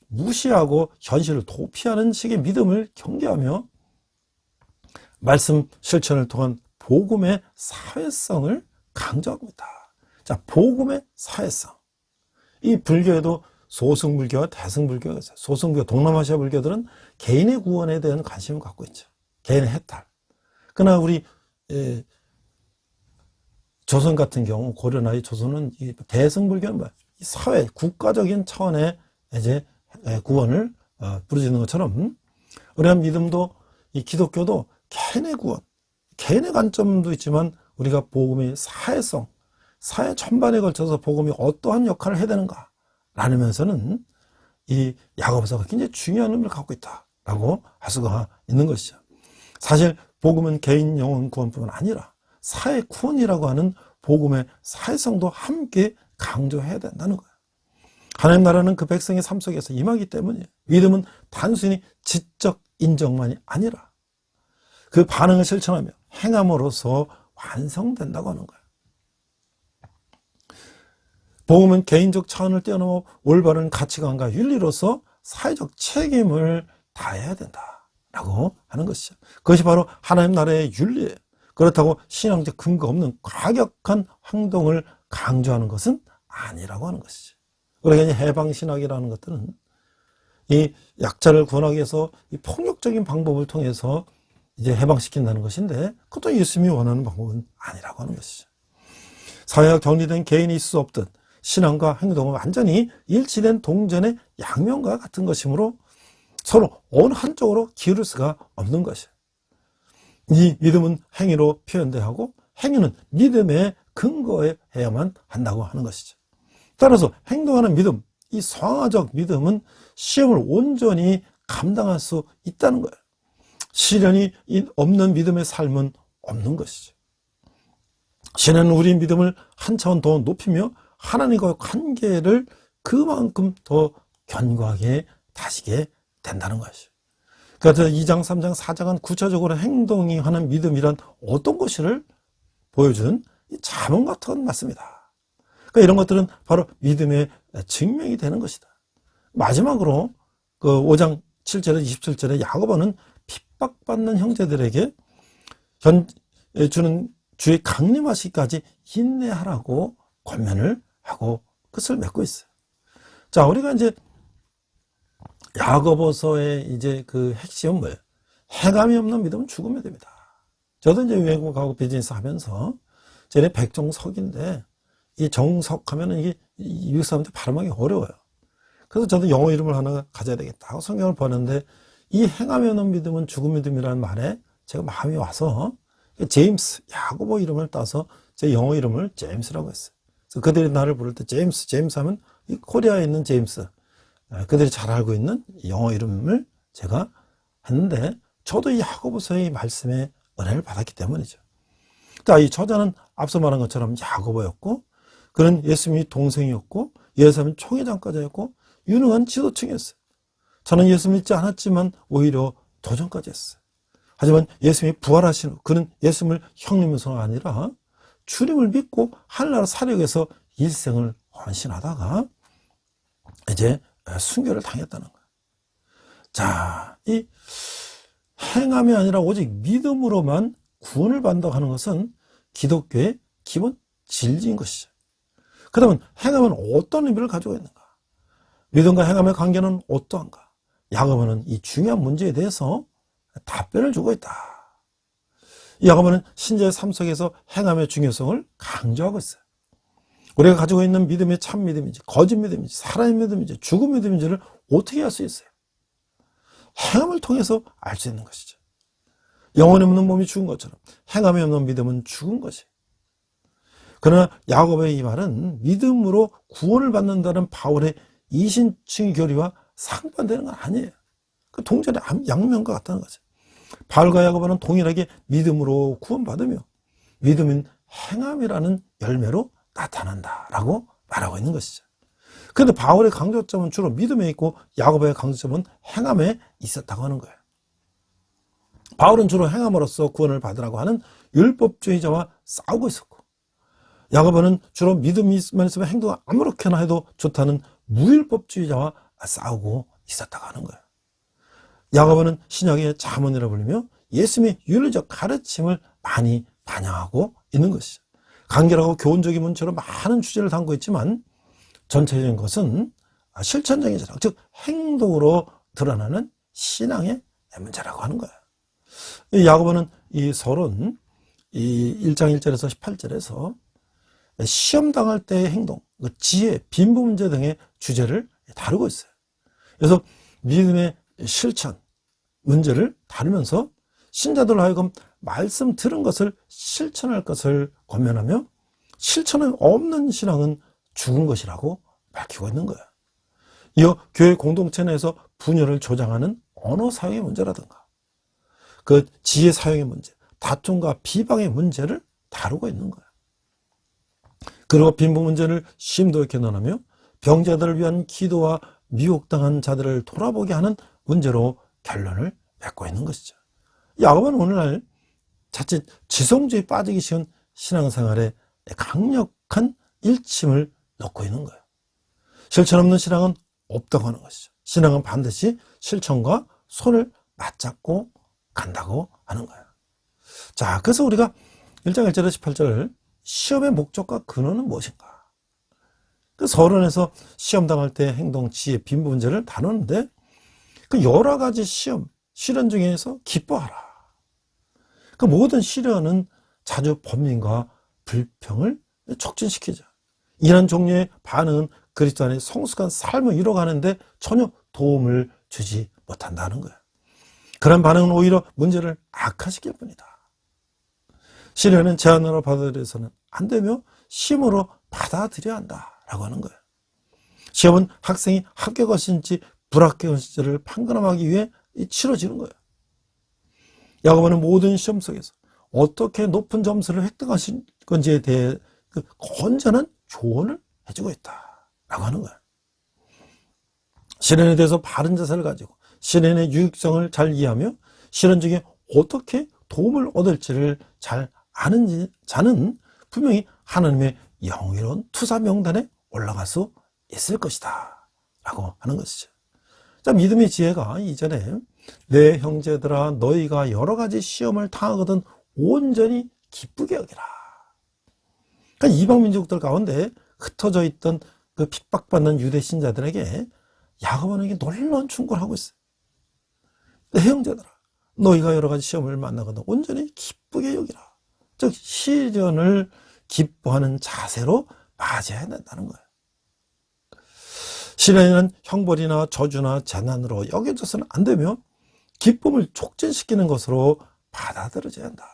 무시하고 현실을 도피하는 식의 믿음을 경계하며 말씀 실천을 통한 복음의 사회성을 강조합니다. 자, 복음의 사회성. 이 불교에도 소승불교와 대승불교가 있어요. 소승불교, 동남아시아 불교들은 개인의 구원에 대한 관심을 갖고 있죠. 개인의 해탈. 그러나 우리 조선 같은 경우, 고려나 이 조선은 이 대승불교는 뭐야? 이 사회, 국가적인 차원의 이제 구원을 부르짖는 것처럼 우리가 믿음도 이 기독교도 개인의 구원, 개인의 관점도 있지만 우리가 복음의 사회성, 사회 전반에 걸쳐서 복음이 어떠한 역할을 해야 되는가 라는 면에서는 이 야고보서가 굉장히 중요한 의미를 갖고 있다라고 할 수가 있는 것이죠. 사실 복음은 개인 영혼 구원뿐만 아니라 사회 구원이라고 하는 복음의 사회성도 함께 강조해야 된다는 거예요. 하나님 나라는 그 백성의 삶 속에서 임하기 때문이에요. 믿음은 단순히 지적 인정만이 아니라 그 반응을 실천하며 행함으로써 완성된다고 하는 거예요. 복음은 개인적 차원을 뛰어넘어 올바른 가치관과 윤리로서 사회적 책임을 다해야 된다라고 하는 것이죠. 그것이 바로 하나님 나라의 윤리예요. 그렇다고 신앙적 근거 없는 과격한 행동을 강조하는 것은 아니라고 하는 것이죠. 우리가 이제 해방신학이라는 것들은 이 약자를 구원하기 위해서 이 폭력적인 방법을 통해서 이제 해방시킨다는 것인데 그것도 예수님이 원하는 방법은 아니라고 하는 것이죠. 사회가 격리된 개인이 있을 수 없듯 신앙과 행동은 완전히 일치된 동전의 양면과 같은 것이므로 서로 어느 한쪽으로 기울일 수가 없는 것이에요. 이 믿음은 행위로 표현돼야 하고 행위는 믿음의 근거에 해야만 한다고 하는 것이죠. 따라서 행동하는 믿음, 이 성화적 믿음은 시험을 온전히 감당할 수 있다는 거예요. 시련이 없는 믿음의 삶은 없는 것이죠. 신은 우리 믿음을 한 차원 더 높이며 하나님과의 관계를 그만큼 더 견고하게 다시게 된다는 것이죠. 그래서 2장, 3장, 4장은 구체적으로 행동이 하는 믿음이란 어떤 것을 보여준 자문 같은 말씀이다. 그러니까 이런 것들은 바로 믿음의 증명이 되는 것이다. 마지막으로 그 5장 7절에 27절에 야고보는 핍박받는 형제들에게 주는 주의 강림하시기까지 인내하라고 권면을 하고 끝을 맺고 있어요. 자, 우리가 이제 야고보서의 이제 그 핵심은 뭐예요? 해감이 없는 믿음은 죽으면 됩니다. 저도 이제 외국하고 비즈니스 하면서 쟤네 백종석인데 이 정석하면은 이게 미국 사람들 발음하기 어려워요. 그래서 저도 영어 이름을 하나 가져야 되겠다 하고 성경을 보는데 이 행함이 없는 믿음은 죽은 믿음이라는 말에 제가 마음이 와서 제임스, 야고보 이름을 따서 제 영어 이름을 제임스라고 했어요. 그래서 그들이 나를 부를 때 제임스 하면 이 코리아에 있는 제임스, 그들이 잘 알고 있는 영어 이름을 제가 했는데, 저도 이 야고보서의 말씀에 은혜를 받았기 때문이죠. 자, 이 저자는 앞서 말한 것처럼 야고보였고, 그는 예수님이 동생이었고, 예루살렘 총회장까지 했고, 유능한 지도층이었어요. 저는 예수 믿지 않았지만 오히려 도전까지 했어요. 하지만 예수님이 부활하신 후 그는 예수님을 형님으로서가 아니라 주님을 믿고 하늘나라 사력에서 일생을 헌신하다가 이제 순교를 당했다는 거예요. 자, 이 행함이 아니라 오직 믿음으로만 구원을 받는다고 하는 것은 기독교의 기본 진리인 것이죠. 그렇다면 행함은 어떤 의미를 가지고 있는가? 믿음과 행함의 관계는 어떠한가? 야고보는 이 중요한 문제에 대해서 답변을 주고 있다. 야고보는 신자의 삶 속에서 행함의 중요성을 강조하고 있어요. 우리가 가지고 있는 믿음이 참 믿음인지, 거짓 믿음인지, 살아있는 믿음인지, 죽은 믿음인지를 어떻게 알 수 있어요? 행함을 통해서 알 수 있는 것이죠. 영혼이 없는 몸이 죽은 것처럼 행함이 없는 믿음은 죽은 것이. 그러나 야고보의 이 말은 믿음으로 구원을 받는다는 바울의 이신칭 교리와 상반되는 건 아니에요. 그 동전의 양면과 같다는 거죠. 바울과 야고보는 동일하게 믿음으로 구원받으며 믿음인 행함이라는 열매로 나타난다라고 말하고 있는 것이죠. 그런데 바울의 강조점은 주로 믿음에 있고 야고보의 강조점은 행함에 있었다고 하는 거예요. 바울은 주로 행함으로써 구원을 받으라고 하는 율법주의자와 싸우고 있었고, 야고보는 주로 믿음이 있으면 행동을 아무렇게나 해도 좋다는 무율법주의자와 싸우고 있었다고 하는 거예요. 야고보는 신약의 자문이라 불리며 예수님의 윤리적 가르침을 많이 반영하고 있는 것이죠. 간결하고 교훈적인 문체로 많은 주제를 담고 있지만 전체적인 것은 실천적인 신앙, 즉 행동으로 드러나는 신앙의 문제라고 하는 거예요. 야고보는 이 서론 1장 1절에서 18절에서 시험 당할 때의 행동, 지혜, 빈부 문제 등의 주제를 다루고 있어요. 그래서 믿음의 실천 문제를 다루면서 신자들로 하여금 말씀 들은 것을 실천할 것을 권면하며, 실천은 없는 신앙은 죽은 것이라고 밝히고 있는 거예요. 이어 교회 공동체 내에서 분열을 조장하는 언어 사용의 문제라든가 그 지혜 사용의 문제, 다툼과 비방의 문제를 다루고 있는 거예요. 그리고 빈부 문제를 심도 있게 논하며 병자들을 위한 기도와 미혹당한 자들을 돌아보게 하는 문제로 결론을 맺고 있는 것이죠. 야고보는 오늘날 자칫 지성주의에 빠지기 쉬운 신앙생활에 강력한 일침을 놓고 있는 거예요. 실천 없는 신앙은 없다고 하는 것이죠. 신앙은 반드시 실천과 손을 맞잡고 간다고 하는 거예요. 자, 그래서 우리가 1장 1절에서 18절 시험의 목적과 근원은 무엇인가? 그 서론에서 시험 당할 때 행동, 지혜, 빈부 문제를 다루는데 그 여러 가지 시련 중에서 기뻐하라. 그 모든 시련은 자주 범민과 불평을 촉진시키죠. 이런 종류의 반응은 그리스도 안에 성숙한 삶을 이뤄가는데 전혀 도움을 주지 못한다는 거예요. 그런 반응은 오히려 문제를 악화시킬 뿐이다. 시련은 제한으로 받아들여서는 안 되며 시험으로 받아들여야 한다라고 하는 거예요. 시험은 학생이 합격할 것인지 불합격할 것인지를 판가름하기 위해 치러지는 거예요. 야고보는 모든 시험 속에서 어떻게 높은 점수를 획득하신 건지에 대해 그 건전한 조언을 해주고 있다라고 하는 거예요. 시련에 대해서 바른 자세를 가지고 시련의 유익성을 잘 이해하며 시련 중에 어떻게 도움을 얻을지를 잘 아는 자는 분명히 하나님의 영예로운 투사 명단에 올라갈 수 있을 것이다 라고 하는 것이죠. 자, 믿음의 지혜가 이전에 내 형제들아 너희가 여러 가지 시험을 당하거든 온전히 기쁘게 여기라. 그러니까 이방 민족들 가운데 흩어져 있던 그 핍박받는 유대 신자들에게 야고보는 이게 놀라운 충고를 하고 있어요. 내 형제들아 너희가 여러 가지 시험을 만나거든 온전히 기쁘게 여기라. 즉 시련을 기뻐하는 자세로 맞이해야 된다는 거예요. 시련은 형벌이나 저주나 재난으로 여겨져서는 안 되며 기쁨을 촉진시키는 것으로 받아들여져야 한다.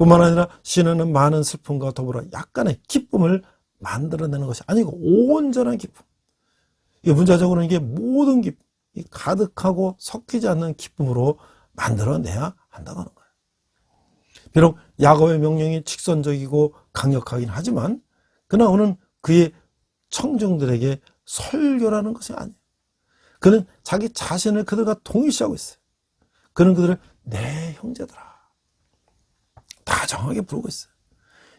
뿐만 아니라 시련은 많은 슬픔과 더불어 약간의 기쁨을 만들어내는 것이 아니고 온전한 기쁨. 이 문자적으로는 이게 모든 기쁨, 이 가득하고 섞이지 않는 기쁨으로 만들어내야 한다고 하는 거예요. 비록 야곱의 명령이 직선적이고 강력하긴 하지만 그러나 그는 그의 청중들에게 설교라는 것이 아니에요. 그는 자기 자신을 그들과 동일시하고 있어요. 그는 그들을 내 형제들아 다정하게 부르고 있어요.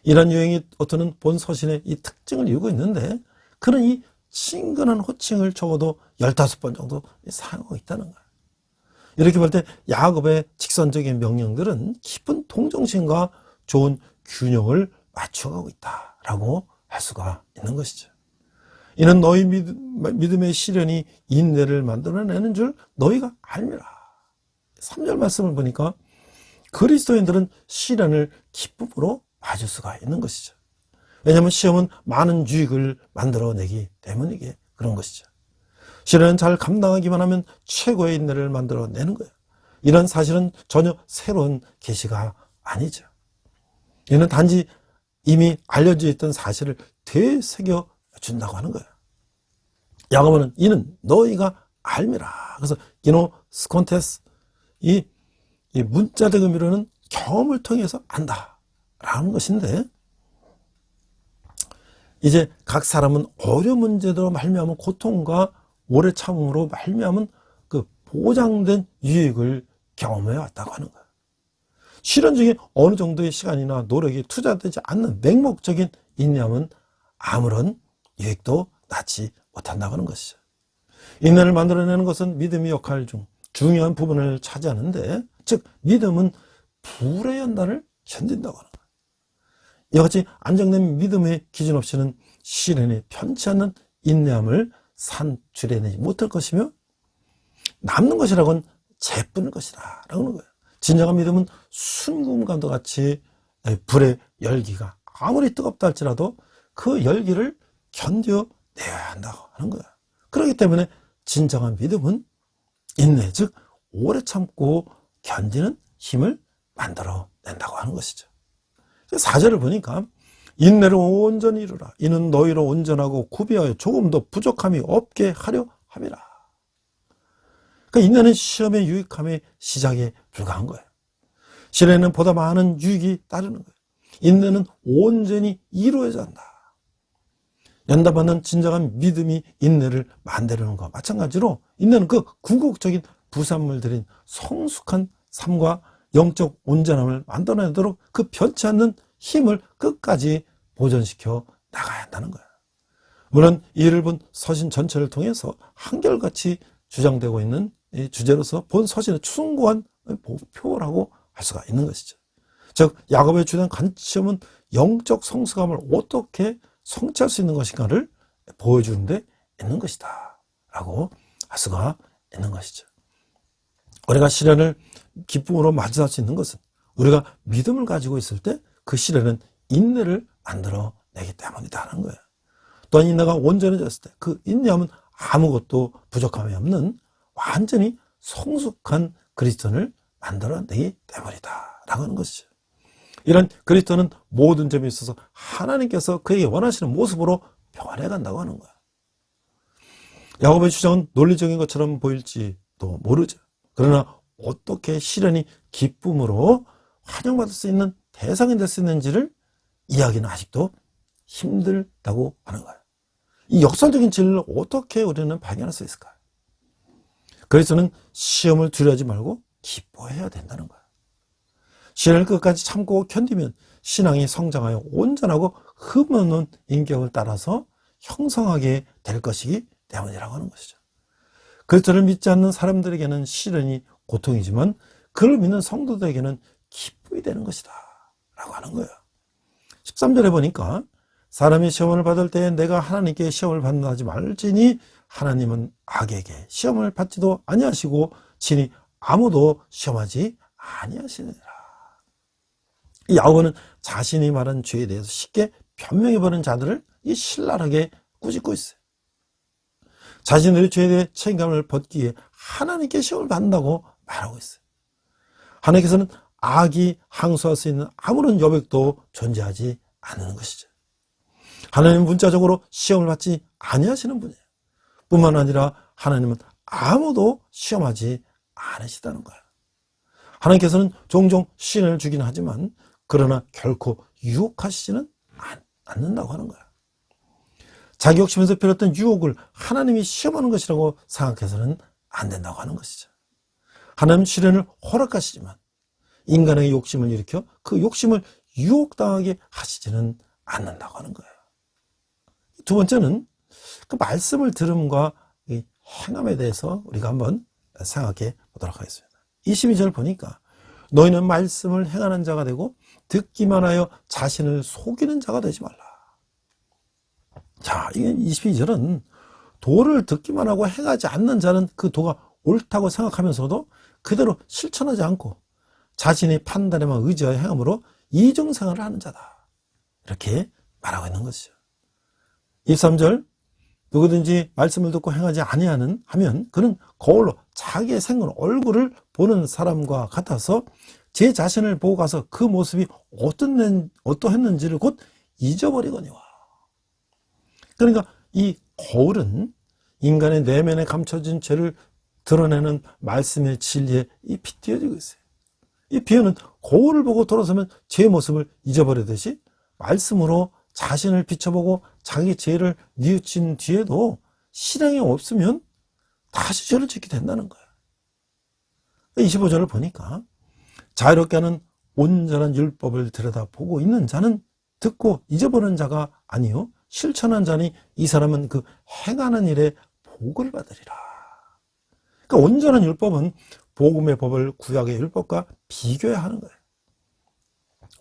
이런 유행이 어떤 본 서신의 이 특징을 이루고 있는데 그는 이 친근한 호칭을 적어도 15번 정도 사용하고 있다는 거예요. 이렇게 볼 때 야곱의 직선적인 명령들은 깊은 동정심과 좋은 균형을 맞춰가고 있다라고 할 수가 있는 것이죠. 이는 너희 믿음의 시련이 인내를 만들어내는 줄 너희가 알미라. 3절 말씀을 보니까 그리스도인들은 시련을 기쁨으로 맞을 수가 있는 것이죠. 왜냐하면 시험은 많은 유익을 만들어내기 때문이게 그런 것이죠. 시련은 잘 감당하기만 하면 최고의 인내를 만들어내는 거예요. 이런 사실은 전혀 새로운 계시가 아니죠. 이는 단지 이미 알려져 있던 사실을 되새겨 준다고 하는 거예요. 야고보는 이는 너희가 알미라. 그래서 기노 스콘테스 이 문자적 의미로는 경험을 통해서 안다라는 것인데 이제 각 사람은 어려운 문제로 말미암은 고통과 오래 참음으로 말미암은 그 보장된 유익을 경험해 왔다고 하는 거예요. 실현 중에 어느 정도의 시간이나 노력이 투자되지 않는 맹목적인 인내함은 아무런 유익도 낳지 못한다고 하는 것이죠. 인내를 만들어내는 것은 믿음의 역할 중 중요한 부분을 차지하는데 즉 믿음은 불의 연단을 견딘다고 하는 거예요. 이와 같이 안정된 믿음의 기준 없이는 시련에 편치 않는 인내함을 산출해내지 못할 것이며 남는 것이라고는 재뿐일 것이다 라고 하는 거예요. 진정한 믿음은 순금관도 같이 불의 열기가 아무리 뜨겁다 할지라도 그 열기를 견뎌내야 한다고 하는 거예요. 그렇기 때문에 진정한 믿음은 인내, 즉 오래 참고 견디는 힘을 만들어낸다고 하는 것이죠. 4절을 보니까 인내를 온전히 이루라. 이는 너희로 온전하고 구비하여 조금도 부족함이 없게 하려 함이라. 그러니까 인내는 시험의 유익함의 시작에 불과한 거예요. 시련에는 보다 많은 유익이 따르는 거예요. 인내는 온전히 이루어져야 한다. 연단받는 진정한 믿음이 인내를 만드는 것과 마찬가지로 인내는 그 궁극적인 부산물들인 성숙한 삶과 영적 온전함을 만들어내도록 그 변치 않는 힘을 끝까지 보존시켜 나가야 한다는 거예요. 물론 이 일을 본 서신 전체를 통해서 한결같이 주장되고 있는 이 주제로서 본 서신의 숭고한 목표라고 할 수가 있는 것이죠. 즉 야곱의 주된 관점은 영적 성숙함을 어떻게 성취할 수 있는 것인가를 보여주는 데 있는 것이다 라고 할 수가 있는 것이죠. 우리가 시련을 기쁨으로 맞이할 수 있는 것은 우리가 믿음을 가지고 있을 때 그 시련은 인내를 만들어내기 때문이다는 거예요. 또한 인내가 온전해졌을 때 그 인내함은 아무것도 부족함이 없는 완전히 성숙한 그리스도인을 만들어내기 때문이다 라고 하는 것이죠. 이런 그리스도는 모든 점에 있어서 하나님께서 그에게 원하시는 모습으로 변해 간다고 하는 거예요. 야곱의 주장은 논리적인 것처럼 보일지도 모르죠. 그러나 어떻게 시련이 기쁨으로 환영받을 수 있는 대상이 될 수 있는지를 이야기는 아직도 힘들다고 하는 거예요. 이 역설적인 진리를 어떻게 우리는 발견할 수 있을까요? 그래서는 시험을 두려워하지 말고 기뻐해야 된다는 거예요. 시련을 끝까지 참고 견디면 신앙이 성장하여 온전하고 흠없는 인격을 따라서 형성하게 될 것이기 때문이라고 하는 것이죠. 그리스도를 믿지 않는 사람들에게는 시련이 고통이지만 그를 믿는 성도들에게는 기쁨이 되는 것이다 라고 하는 거예요. 13절에 보니까 사람이 시험을 받을 때 내가 하나님께 시험을 받는다지 말지니 하나님은 악에게 시험을 받지도 아니하시고 친히 아무도 시험하지 아니하시느니라. 이 야고보는 자신이 말한 죄에 대해서 쉽게 변명해버린 자들을 이 신랄하게 꾸짖고 있어요. 자신들의 죄에 대해 책임감을 벗기에 하나님께 시험을 받는다고 말하고 있어요. 하나님께서는 악이 항소할 수 있는 아무런 여백도 존재하지 않는 것이죠. 하나님은 문자적으로 시험을 받지 아니하시는 분이에요. 뿐만 아니라 하나님은 아무도 시험하지 않으시다는 거예요. 하나님께서는 종종 시련을 주긴 하지만 그러나 결코 유혹하시지는 않는다고 하는 거예요. 자기 욕심에서 비롯된 유혹을 하나님이 시험하는 것이라고 생각해서는 안 된다고 하는 것이죠. 하나님 시련을 허락하시지만 인간의 욕심을 일으켜 그 욕심을 유혹당하게 하시지는 않는다고 하는 거예요. 두 번째는 그 말씀을 들음과 이 행함에 대해서 우리가 한번 생각해 보도록 하겠습니다. 22절 보니까 너희는 말씀을 행하는 자가 되고 듣기만 하여 자신을 속이는 자가 되지 말라. 자, 이게 22절은 도를 듣기만 하고 행하지 않는 자는 그 도가 옳다고 생각하면서도 그대로 실천하지 않고 자신의 판단에만 의지하여 행함으로 이중생활을 하는 자다. 이렇게 말하고 있는 것이죠. 23절 누구든지 말씀을 듣고 행하지 아니하는 하면 그는 거울로 자기의 생긴 얼굴을 보는 사람과 같아서 제 자신을 보고 가서 그 모습이 어떠했는지를 곧 잊어버리거니와. 그러니까 이 거울은 인간의 내면에 감춰진 죄를 드러내는 말씀의 진리에 이 빗대어지고 있어요. 이 비유는 거울을 보고 돌아서면 죄의 모습을 잊어버리듯이 말씀으로 자신을 비춰보고 자기 죄를 뉘우친 뒤에도 실행이 없으면 다시 죄를 짓게 된다는 거예요. 25절을 보니까 자유롭게 하는 온전한 율법을 들여다보고 있는 자는 듣고 잊어버리는 자가 아니요 실천한 자니 이 사람은 그 행하는 일에 복을 받으리라. 그러니까 온전한 율법은 복음의 법을 구약의 율법과 비교해야 하는 거예요.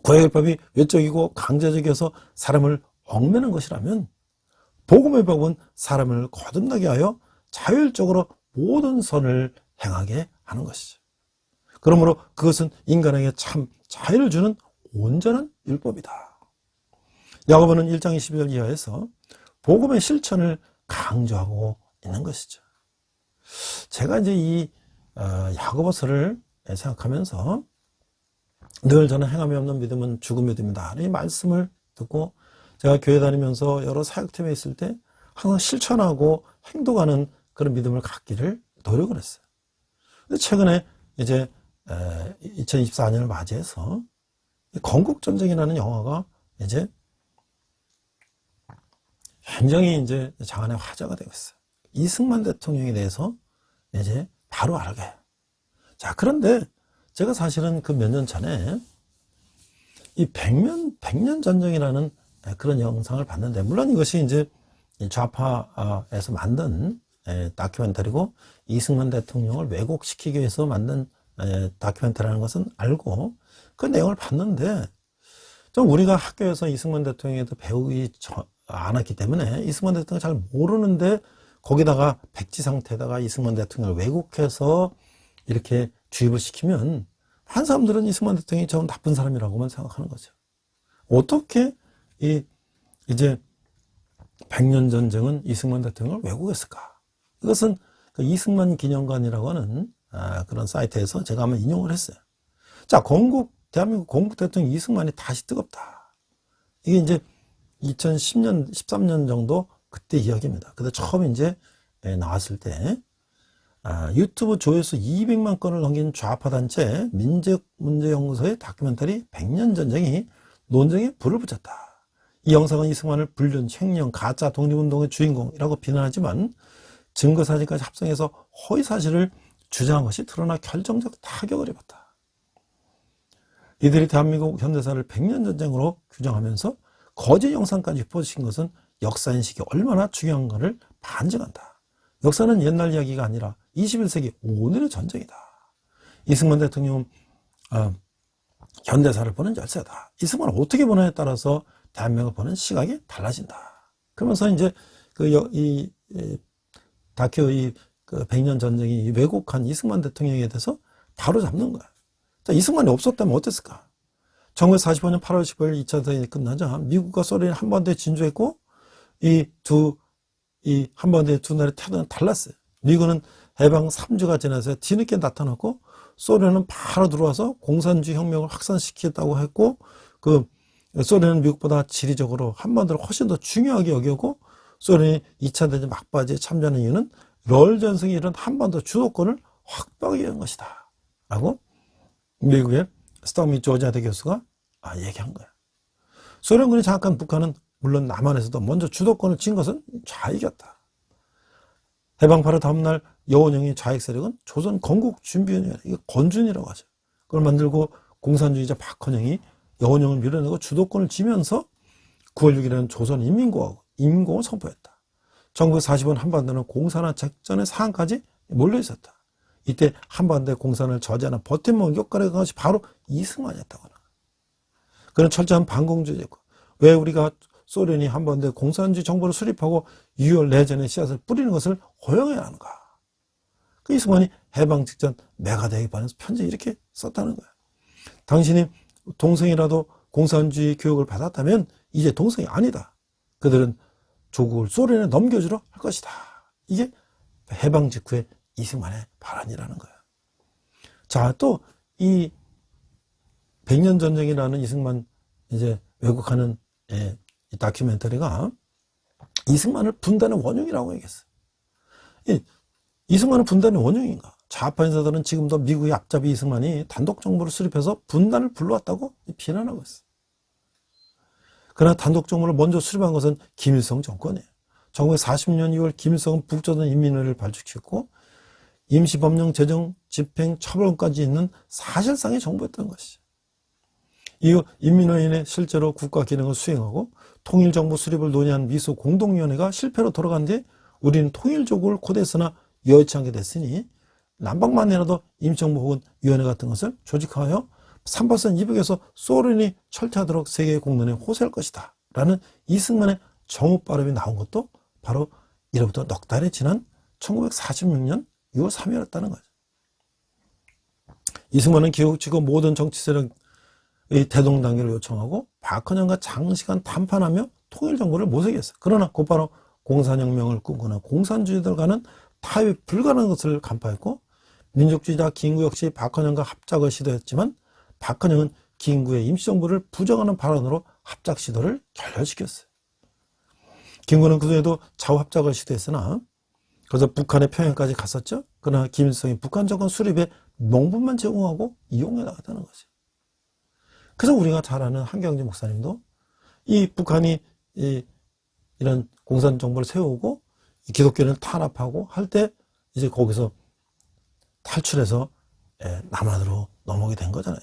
구약의 율법이 외적이고 강제적이어서 사람을 얽매는 것이라면 복음의 법은 사람을 거듭나게 하여 자율적으로 모든 선을 행하게 하는 것이죠. 그러므로 그것은 인간에게 참 자유를 주는 온전한 율법이다. 야고보는 1장 22절 이하에서 복음의 실천을 강조하고 있는 것이죠. 제가 이제 이 야고보서를 생각하면서 늘 저는 행함이 없는 믿음은 죽은 믿음이다. 이 말씀을 듣고 제가 교회 다니면서 여러 사역팀에 있을 때 항상 실천하고 행동하는 그런 믿음을 갖기를 노력을 했어요. 근데 최근에 이제 2024년을 맞이해서 건국전쟁이라는 영화가 이제 굉장히 이제 장안의 화제가 되고 있어요. 이승만 대통령에 대해서 이제 바로 알게. 자, 그런데 제가 사실은 그 몇 년 전에 이 백년 전쟁이라는 그런 영상을 봤는데, 물론 이것이 이제 좌파에서 만든 다큐멘터리고 이승만 대통령을 왜곡시키기 위해서 만든 다큐멘터리라는 것은 알고 그 내용을 봤는데, 좀 우리가 학교에서 이승만 대통령에 대해 배우지 않았기 때문에 이승만 대통령을 잘 모르는데 거기다가 백지 상태에다가 이승만 대통령을 왜곡해서 이렇게 주입을 시키면 한 사람들은 이승만 대통령이 좀 나쁜 사람이라고만 생각하는 거죠. 어떻게 이제 백년 전쟁은 이승만 대통령을 왜곡했을까? 이것은 그 이승만 기념관이라고 하는 그런 사이트에서 제가 한번 인용을 했어요. 자, 대한민국 건국 대통령 이승만이 다시 뜨겁다. 이게 이제 2010년, 13년 정도 그때 이야기입니다. 그때 처음 이제 나왔을 때 유튜브 조회수 200만 건을 넘긴 좌파 단체 민족문제연구소의 다큐멘터리 백년 전쟁이 논쟁에 불을 붙였다. 이 영상은 이승만을 불륜, 횡령, 가짜 독립운동의 주인공이라고 비난하지만 증거사진까지 합성해서 허위사실을 주장한 것이 드러나 결정적 타격을 입었다. 이들이 대한민국 현대사를 백년 전쟁으로 규정하면서 거짓 영상까지 퍼주신 것은 역사인식이 얼마나 중요한가를 반증한다. 역사는 옛날 이야기가 아니라 21세기 오늘의 전쟁이다. 이승만 대통령은 현대사를 보는 열쇠다. 이승만을 어떻게 보느냐에 따라서 대한민국을 보는 시각이 달라진다. 그러면서 이제 그 백년 전쟁이 왜곡한 이승만 대통령에 대해서 바로 잡는 거야. 자, 이승만이 없었다면 어땠을까? 1945년 8월 15일 2차 대전이 끝나자 미국과 소련이 한반도에 진주했고 한반도의 두 나라의 태도는 달랐어요. 미국은 해방 3주가 지나서 뒤늦게 나타났고 소련은 바로 들어와서 공산주의 혁명을 확산시키겠다고 했고, 그 소련은 미국보다 지리적으로 한반도를 훨씬 더 중요하게 여기고, 소련이 2차 대전 막바지에 참전한 이유는 롤 전승이 이런 한반도 주도권을 확보하기 위한 것이다 라고 미국의 스토미 조지아대 교수가 얘기한 거야. 소련군이 장악한 북한은 물론 남한에서도 먼저 주도권을 쥔 것은 좌익이었다. 해방 바로 다음날 여원영의 좌익 세력은 조선 건국준비위원회, 이거 건준이라고 하죠. 그걸 만들고 공산주의자 박헌영이 여원영을 밀어내고 주도권을 쥐면서 9월 6일에는 조선인민공화국을 선포했다. 1945년 한반도는 공산화 작전의 상한까지 몰려 있었다. 이때 한반도의 공산을 저지하는 버팀목 역할을 한 것이 바로 이승만이었다고 하는 거야. 그는 철저한 반공주의였고, 왜 우리가 소련이 한반도에 공산주의 정보를 수립하고 6.25 내전의 씨앗을 뿌리는 것을 허용해야 하는가? 그 이승만이 해방 직전 메가대에 관해서 편지 이렇게 썼다는 거야. 당신이 동생이라도 공산주의 교육을 받았다면 이제 동생이 아니다. 그들은 조국을 소련에 넘겨주려 할 것이다. 이게 해방 직후의 이승만의 발언이라는 거야. 자, 또 이 100년 전쟁이라는 이승만 이제 왜곡하는 이 다큐멘터리가 이승만을 분단의 원흉이라고 얘기했어요. 이승만은 분단의 원흉인가? 좌파 인사들은 지금도 미국의 앞잡이 이승만이 단독 정부를 수립해서 분단을 불러왔다고 비난하고 있어요. 그러나 단독 정부를 먼저 수립한 것은 김일성 정권이에요. 1940년 2월 김일성은 북조선 인민회를 발족시켰고 임시법령 제정 집행 처벌까지 있는 사실상의 정부였던 것이죠. 이후 인민회의는 실제로 국가 기능을 수행하고 통일정부 수립을 논의한 미소 공동위원회가 실패로 돌아간 뒤에 우리는 통일조국을 고대했으나 여의치 않게 됐으니 남방만이라도 임시정부 혹은 위원회 같은 것을 조직하여 3%, 200에서 소련이 철퇴하도록 세계의 공론에 호소할 것이다 라는 이승만의 정읍 발음이 나온 것도 바로 이로부터 넉 달이 지난 1946년 6월 3일이었다는 거죠. 이승만은 기후치고 모든 정치 세력의 대동단계를 요청하고 박헌영과 장시간 담판하며 통일정부를 모색했어요. 그러나 곧바로 공산혁명을 꿈꾸는 공산주의들과는 타협이 불가능한 것을 간파했고, 민족주의자 김구 역시 박헌영과 합작을 시도했지만 박헌영은 김구의 임시정부를 부정하는 발언으로 합작 시도를 결렬시켰어요. 김구는 그 뒤에도 좌우 합작을 시도했으나 그래서 북한의 평양까지 갔었죠. 그러나 김일성이 북한 정권 수립에 명분만 제공하고 이용해 나갔다는 거죠. 그래서 우리가 잘 아는 한경재 목사님도 이 북한이 이런 공산 정부를 세우고 기독교를 탄압하고 할 때 이제 거기서 탈출해서 남한으로 넘어오게 된 거잖아요.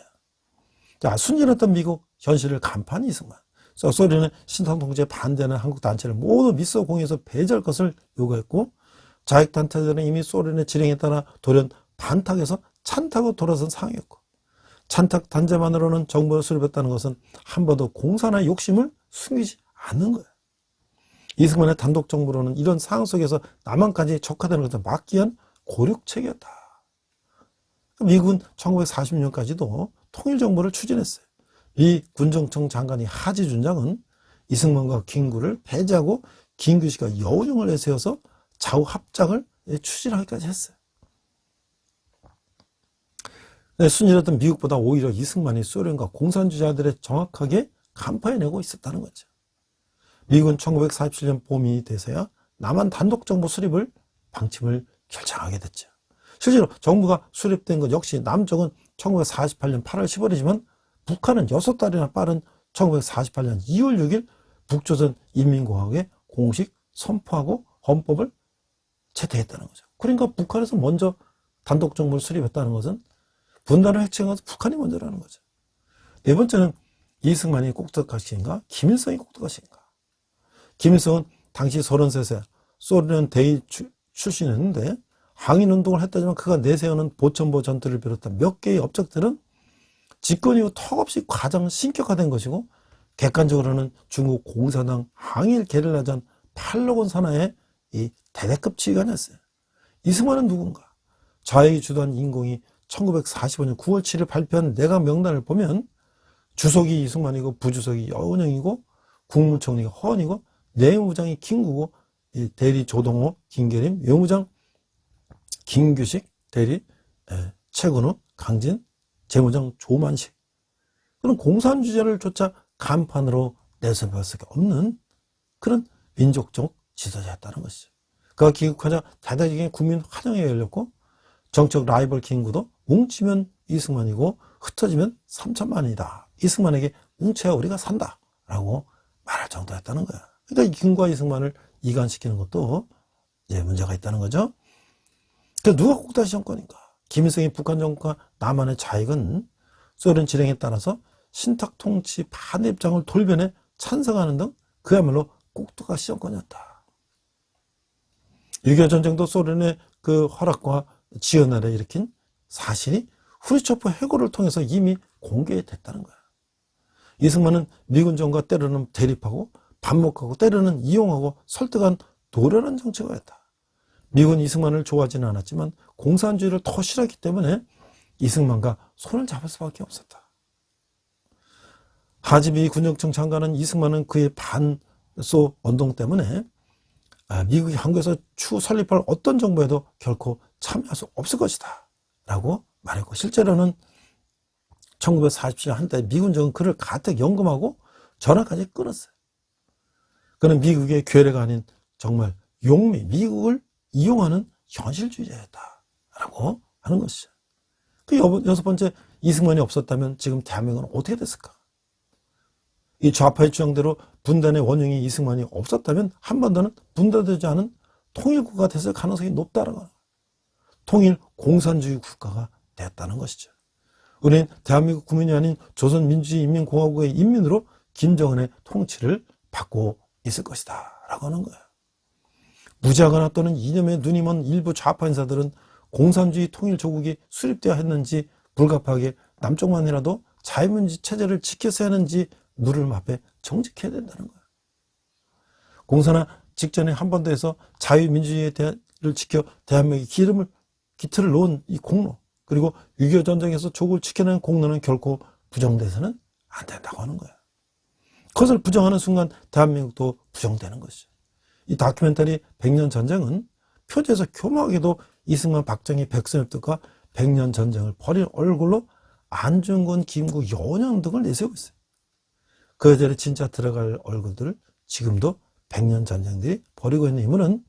자, 순진했던 미국 현실을 간파한 이승만. 소련은 신당 통제에 반대하는 한국 단체를 모두 미소 공유해서 배제할 것을 요구했고, 자익 단체들은 이미 소련의 지령에 따라 돌연 반탁해서 찬탁으로 돌아선 상황이었고, 찬탁 단체만으로는 정부를 수립했다는 것은 한번도 공산화의 욕심을 숨기지 않는 거예요. 이승만의 단독 정부로는 이런 상황 속에서 남한까지 적화되는 것을 막기 위한 고륙책이었다. 미국은 1940년까지도 통일정부를 추진했어요. 이 군정청 장관이 하지 준장은 이승만과 김구를 배제하고 김구 씨가 여운형을 내세워서 좌우 합작을 추진하기까지 했어요. 순진했던 미국보다 오히려 이승만이 소련과 공산주의자들의 정확하게 간파해내고 있었다는 거죠. 미국은 1947년 봄이 돼서야 남한 단독정부 수립을 방침을 결정하게 됐죠. 실제로 정부가 수립된 것 역시 남쪽은 1948년 8월 10일이지만 북한은 6달이나 빠른 1948년 2월 6일 북조선 인민공화국에 공식 선포하고 헌법을 채택했다는 거죠. 그러니까 북한에서 먼저 단독정부를 수립했다는 것은 분단을 획책한 것은 북한이 먼저라는 거죠. 네 번째는 이승만이 꼭두각시인가 김일성이 꼭두각시인가. 김일성은 당시 33세 소련 대위 출신이었는데 항일운동을 했다지만 그가 내세우는 보천보 전투를 비롯한 몇 개의 업적들은 집권 이후 턱없이 가장 신격화된 것이고, 객관적으로는 중국 공산당 항일 게릴라전 팔로곤 산하의 이 대대급 지휘관이었어요. 이승만은 누군가? 좌익이 주도한 인공이 1945년 9월 7일 발표한 내각 명단을 보면 주석이 이승만이고 부주석이 여운형이고 국무총리가 허원이고 내무부장이 김구고 대리 조동호, 김계림, 외무장 김규식, 대리 최근우, 강진, 재무장 조만식, 그런 공산주의자를 조차 간판으로 내세울 수밖에 없는 그런 민족적 지도자였다는 것이죠. 그가 귀국하자 대대적인 국민 환영회 열렸고, 정적 라이벌 김구도 뭉치면 이승만이고 흩어지면 3천만이다. 이승만에게 뭉쳐야 우리가 산다. 라고 말할 정도였다는 거야. 그러니까 이 김구와 이승만을 이간시키는 것도 이제 문제가 있다는 거죠. 그러니까 누가 꼭다시 정권인가? 김일성이 북한 정권과 남한의 자익은 소련 지령에 따라서 신탁 통치 반대 입장을 돌변해 찬성하는 등 그야말로 꼭두가시 정권이었다. 6.25 전쟁도 소련의 그 허락과 지원 아래 일으킨 사실이 후르초프 해고를 통해서 이미 공개됐다는 거야. 이승만은 미군 정과 때로는 대립하고 반목하고 때로는 이용하고 설득한 노련한 정치가였다. 미군 이승만을 좋아하지는 않았지만 공산주의를 더 싫어했기 때문에 이승만과 손을 잡을 수밖에 없었다. 하지미 군정청 장관은 이승만은 그의 반소 운동 때문에 미국이 한국에서 추후 설립할 어떤 정부에도 결코 참여할 수 없을 것이다 라고 말했고, 실제로는 1947년 한때 미군정은 그를 가택 연금하고 전화까지 끊었어요. 그는 미국의 괴뢰가 아닌 정말 용미, 미국을 이용하는 현실주의자였다라고 하는 것이죠. 그 여섯 번째, 이승만이 없었다면 지금 대한민국은 어떻게 됐을까? 이 좌파의 주장대로 분단의 원흉이 이승만이 없었다면 한 번도는 분단되지 않은 통일국가가 됐을 가능성이 높다라고 하는 거예요. 통일 공산주의 국가가 됐다는 것이죠. 우리는 대한민국 국민이 아닌 조선민주주의인민공화국의 인민으로 김정은의 통치를 받고 있을 것이다 라고 하는 거예요. 무지하거나 또는 이념에 눈이 먼 일부 좌파 인사들은 공산주의 통일 조국이 수립되어야 했는지, 불가피하게 남쪽만이라도 자유민주 체제를 지켜서 했는지 누를 앞에 정직해야 된다는 거예요. 공산화 직전에 한반도에서 자유민주주의를 지켜 대한민국의 기틀을 놓은 이 공로, 그리고 6.25 전쟁에서 조국을 지켜낸 공로는 결코 부정돼서는 안 된다고 하는 거예요. 그것을 부정하는 순간 대한민국도 부정되는 것이죠. 이 다큐멘터리 100년 전쟁은 표지에서 교묘하게도 이승만, 박정희, 백선엽 등과 100년 전쟁을 벌일 얼굴로 안중근, 김구, 여운형 등을 내세우고 있어요. 그 자리에 진짜 들어갈 얼굴들을 지금도 100년 전쟁들이 벌이고 있는 이유는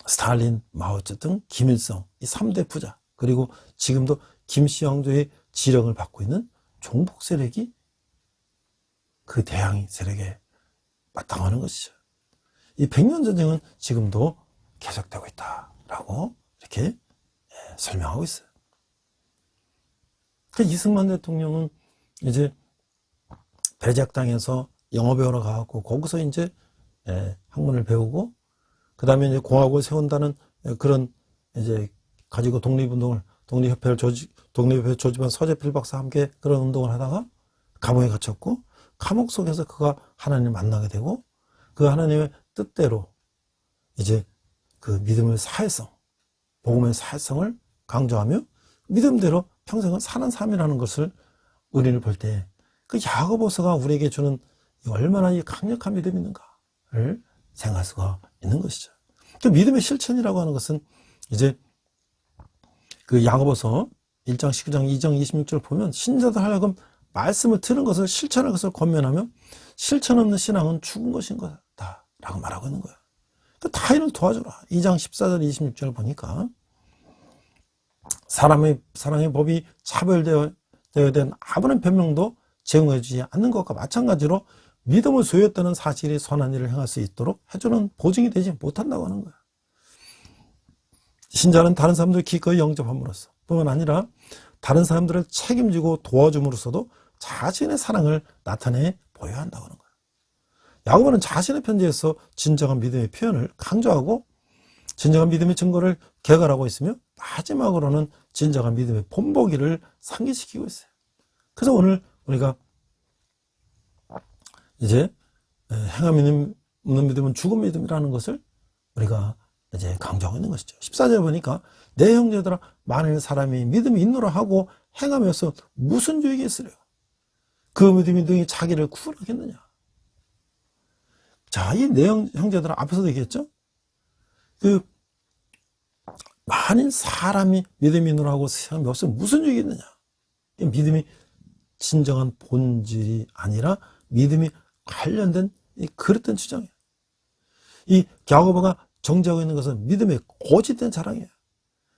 스탈린, 마오쩌둥, 김일성, 이 3대 부자, 그리고 지금도 김씨 왕조의 지령을 받고 있는 종북 세력이 그 대항 세력에 마땅하는 것이죠. 이 100년 전쟁은 지금도 계속되고 있다라고 이렇게 설명하고 있어요. 그 이승만 대통령은 이제 배작당에서 영어 배우러 가고 거기서 이제 학문을 배우고, 그 다음에 이제 공화국을 세운다는 그런 이제 가지고 독립협회를 조직한 서재필 박사와 함께 그런 운동을 하다가 감옥에 갇혔고, 감옥 속에서 그가 하나님을 만나게 되고, 그 하나님의 뜻대로 이제 그 믿음의 사회성, 복음의 사회성을 강조하며 믿음대로 평생을 사는 삶이라는 것을 우리를 볼 때 그 야고보서가 우리에게 주는 얼마나 이 강력한 믿음이 있는가를 생각할 수가 있는 것이죠. 또 믿음의 실천이라고 하는 것은 이제 그 야고보서 1장 19장 2장 26절 보면 신자들 하여금 말씀을 들은 것을 실천할 것을 권면하며 실천 없는 신앙은 죽은 것인 거다 라고 말하고 있는 거예요. 그 타인을 도와줘라. 2장 14절 26절 보니까 사랑의 법이 차별되어야 된 아무런 변명도 제공해주지 않는 것과 마찬가지로 믿음을 소유했다는 사실이 선한 일을 행할 수 있도록 해주는 보증이 되지 못한다고 하는 거예요. 신자는 다른 사람들을 기꺼이 영접함으로써 뿐만 아니라 다른 사람들을 책임지고 도와줌으로써도 자신의 사랑을 나타내 보여야 한다고 하는 거예요. 야고보는 자신의 편지에서 진정한 믿음의 표현을 강조하고 진정한 믿음의 증거를 개괄하고 있으며, 마지막으로는 진정한 믿음의 본보기를 상기시키고 있어요. 그래서 오늘 우리가 이제 행함 없는 믿음은 죽은 믿음이라는 것을 우리가 이제 강조하고 있는 것이죠. 14절에 보니까 내 형제들아, 만일 사람이 믿음이 있노라 하고 행함이 없어 무슨 유익이 있으려? 그 믿음이 능히 자기를 구원하겠느냐? 자, 이 내 형제들아, 앞에서도 얘기했죠? 그 만일 사람이 믿음이 있느라고 세상에 없으면 무슨 유익이 있느냐. 믿음이 진정한 본질이 아니라 믿음이 관련된 이 그릇된 주장이에요. 이 야고보가 정죄하고 있는 것은 믿음의 고집된 자랑이에요.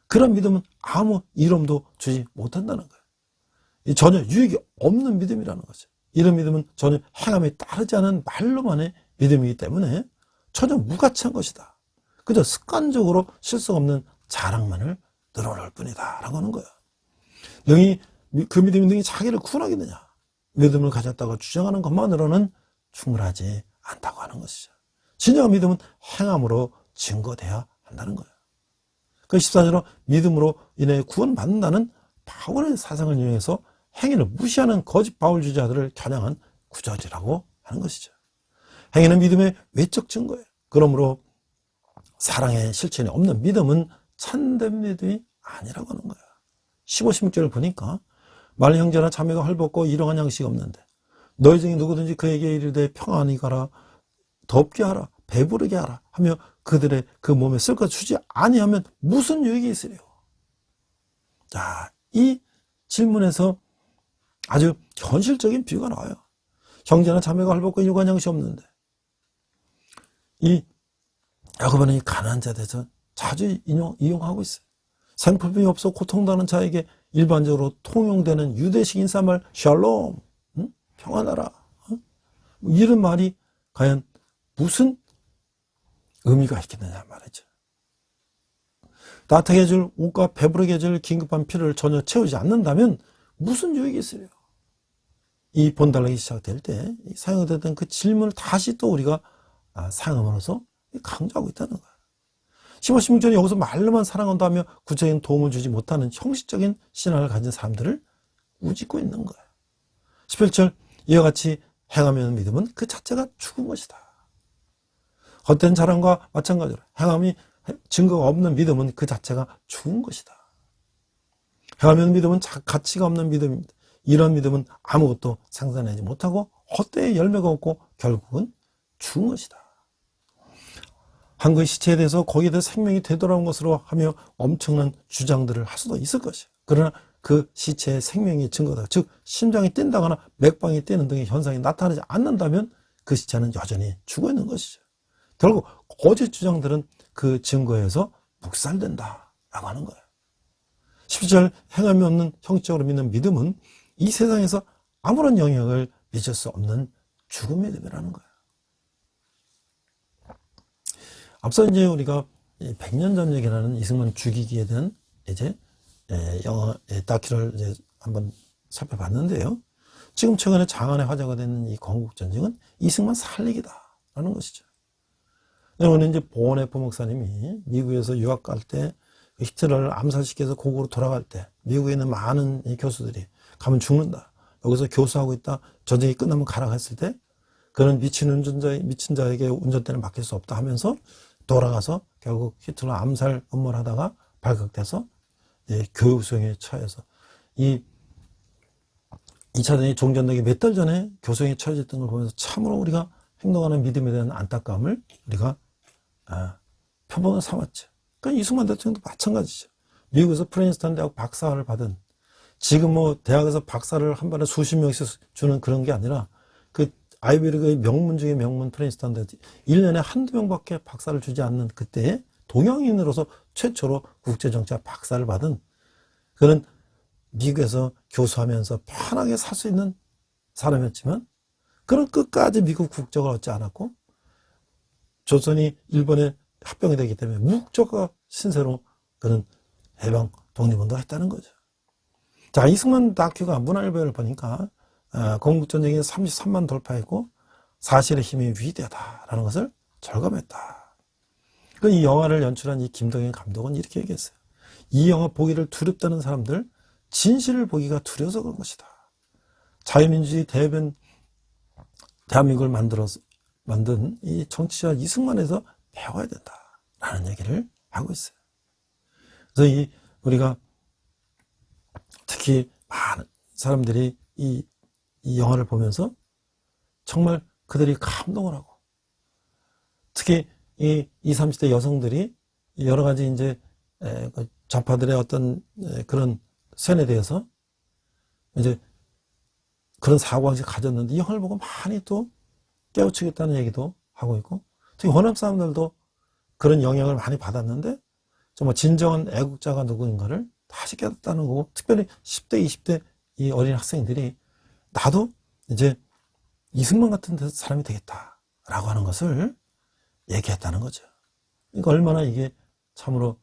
그런 믿음은 아무 이름도 주지 못한다는 거예요. 전혀 유익이 없는 믿음이라는 거죠. 이런 믿음은 전혀 행함에 따르지 않은 말로만의 믿음이기 때문에 전혀 무가치한 것이다. 그저 습관적으로 실속 없는 자랑만을 늘어놓을 뿐이다 라고 하는 거예요. 능히 그 믿음이 능히 자기를 구원하겠느냐. 믿음을 가졌다고 주장하는 것만으로는 충분하지 않다고 하는 것이죠. 진정한 믿음은 행함으로 증거돼야 한다는 거예요. 그 14절로 믿음으로 인해 구원받는다는 바울의 사상을 이용해서 행위를 무시하는 거짓 바울주의자들을 겨냥한 구절이라고 하는 것이죠. 행위는 믿음의 외적 증거예요. 그러므로 사랑의 실천이 없는 믿음은 참된 믿음이 아니라고 하는 거예요. 15, 16절을 보니까 만일 형제나 자매가 헐벗고 일용한 양식이 없는데 너희 중에 누구든지 그에게 이르되 평안히 가라, 덥게 하라, 배부르게 하라 하며 그들의 그 몸에 쓸 것 주지 아니하면 무슨 유익이 있으리요? 자, 이 질문에서 아주 현실적인 비유가 나와요. 형제나 자매가 헐벗고 일용한 양식이 없는데 이 야고보는 이 가난한 자에 대해서 자주 이용하고 있어요. 생필품이 없어 고통당하는 자에게 일반적으로 통용되는 유대식 인사말 샬롬, 평안하라, 이런 말이 과연 무슨 의미가 있겠느냐 말이죠. 따뜻하게 해줄 옷과 배부르게 해줄 긴급한 필요를 전혀 채우지 않는다면 무슨 유익이 있으려? 이 본달락이 시작될 때 사용됐던 그 질문을 다시 또 우리가 사용함으로써 강조하고 있다는 거예요. 15, 16절이 여기서 말로만 사랑한다 하며 구체적인 도움을 주지 못하는 형식적인 신앙을 가진 사람들을 우짓고 있는 거예요. 17절 이와 같이 행하면 믿음은 그 자체가 죽은 것이다. 헛된 자랑과 마찬가지로 행함이 증거가 없는 믿음은 그 자체가 죽은 것이다. 행하면 믿음은 가치가 없는 믿음입니다. 이런 믿음은 아무것도 생산하지 못하고 헛되이 열매가 없고 결국은 죽은 것이다. 한 그의 시체에 대해서 거기에 대해 생명이 되돌아온 것으로 하며 엄청난 주장들을 할 수도 있을 것이에요. 그러나 그 시체의 생명이 증거다. 즉 심장이 뛴다거나 맥박이 뛰는 등의 현상이 나타나지 않는다면 그 시체는 여전히 죽어 있는 것이죠. 결국 거짓 주장들은 그 증거에서 묵살된다 라고 하는 거예요. 17절 행함이 없는 형식적으로 믿는 믿음은 이 세상에서 아무런 영향을 미칠 수 없는 죽은 믿음이라는 거예요. 앞서 이제 우리가 100년 전 얘기라는 이승만 죽이기에 대한 이제 영화 다큐를 이제 한번 살펴봤는데요. 지금 최근에 장안의 화제가 되는 이 건국전쟁은 이승만 살리기다라는 것이죠. 오늘 이제 보네프 목사님이 미국에서 유학 갈 때 히틀러를 암살시켜서 고국으로 돌아갈 때 미국에 있는 많은 교수들이 가면 죽는다. 여기서 교수하고 있다. 전쟁이 끝나면 가라고 했을 때 그는 미친 자에게 운전대를 맡길 수 없다 하면서 돌아가서 결국 히틀러 암살 음모를 하다가 발각돼서 교육수용에 처해서 이 2차 대전이 종전되기 몇 달 전에 교수형에 처해졌던 걸 보면서 참으로 우리가 행동하는 믿음에 대한 안타까움을 우리가 표본을 삼았죠. 그러니까 이승만 대통령도 마찬가지죠. 미국에서 프린스턴 대학 박사를 받은 지금 뭐 대학에서 박사를 한 번에 수십 명씩 주는 그런 게 아니라 그 아이비리그의 명문 중에 명문 프린스턴 대학 1년에 한두 명밖에 박사를 주지 않는 그때에 동양인으로서 최초로 국제정치학 박사를 받은 그는 미국에서 교수하면서 편하게 살 수 있는 사람이었지만 그는 끝까지 미국 국적을 얻지 않았고 조선이 일본에 합병이 되기 때문에 무국적과 신세로 그는 해방 독립운동을 했다는 거죠. 자, 이승만 다큐가 문화일보를 보니까 건국전쟁이 33만 돌파했고 사실의 힘이 위대하다라는 것을 절감했다. 이 영화를 연출한 이 김동현 감독은 이렇게 얘기했어요. 이 영화 보기를 두렵다는 사람들 진실을 보기가 두려워서 그런 것이다. 자유민주주의 대한민국을 만든 이 정치자 이승만에서 배워야 된다라는 얘기를 하고 있어요. 그래서 우리가 특히 많은 사람들이 이 영화를 보면서 정말 그들이 감동을 하고 특히 이 20, 30대 여성들이 여러 가지 이제 그 좌파들의 어떤 그런 세뇌대에서 이제 그런 사고방식 가졌는데 이 형을 보고 많이 또 깨우치겠다는 얘기도 하고 있고, 특히 호남 사람들도 그런 영향을 많이 받았는데 정말 진정한 애국자가 누구인가를 다시 깨닫다는 거고, 특별히 10대, 20대 이 어린 학생들이 나도 이제 이승만 같은 사람이 되겠다라고 하는 것을 얘기했다는 거죠. 그러니까 얼마나 이게 참으로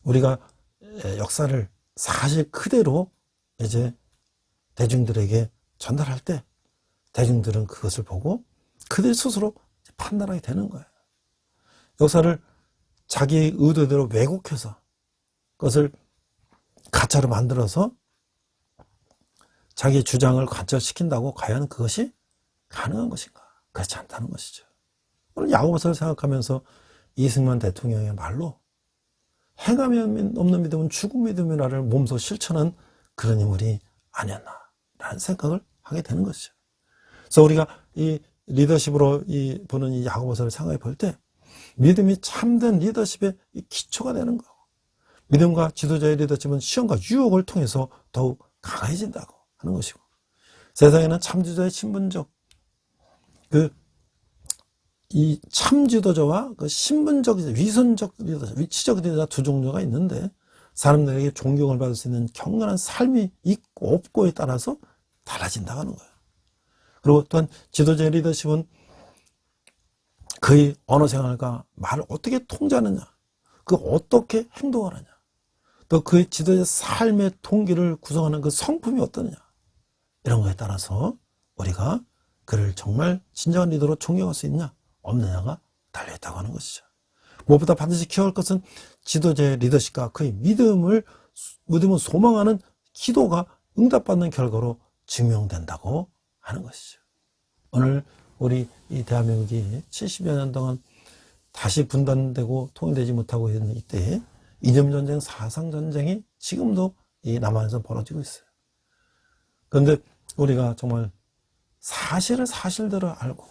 우리가 역사를 사실 그대로 이제 대중들에게 전달할 때 대중들은 그것을 보고 그들 스스로 판단하게 되는 거예요. 역사를 자기의 의도대로 왜곡해서 그것을 가짜로 만들어서 자기의 주장을 관철시킨다고 과연 그것이 가능한 것인가? 그렇지 않다는 것이죠. 오늘 야고보서를 생각하면서 이승만 대통령의 말로 행함이 없는 믿음은 죽은 믿음이라를 몸소 실천한 그런 인물이 아니었나라는 생각을 하게 되는 것이죠. 그래서 우리가 이 리더십으로 보는 이 야고보서를 생각해 볼 때 믿음이 참된 리더십의 기초가 되는 거고, 믿음과 지도자의 리더십은 시험과 유혹을 통해서 더욱 강해진다고 하는 것이고, 세상에는 참지도자의 신분적 이 참지도자와 그 신분적 위선적 리더자, 위치적 리더자 두 종류가 있는데 사람들에게 존경을 받을 수 있는 경건한 삶이 있고 없고에 따라서 달라진다고 하는 거예요. 그리고 또한 지도자의 리더십은 그의 언어 생활과 말을 어떻게 통제하느냐, 그 어떻게 행동하느냐, 또 그의 지도자의 삶의 동기를 구성하는 그 성품이 어떠느냐, 이런 거에 따라서 우리가 그를 정말 진정한 리더로 존경할 수 있냐 없느냐가 달려있다고 하는 것이죠. 무엇보다 반드시 기억할 것은 지도자의 리더십과 그의 믿음을 소망하는 기도가 응답받는 결과로 증명된다고 하는 것이죠. 오늘 우리 이 대한민국이 70여 년 동안 다시 분단되고 통일되지 못하고 있는 이때 이념전쟁, 사상전쟁이 지금도 이 남한에서 벌어지고 있어요. 그런데 우리가 정말 사실을 사실대로 알고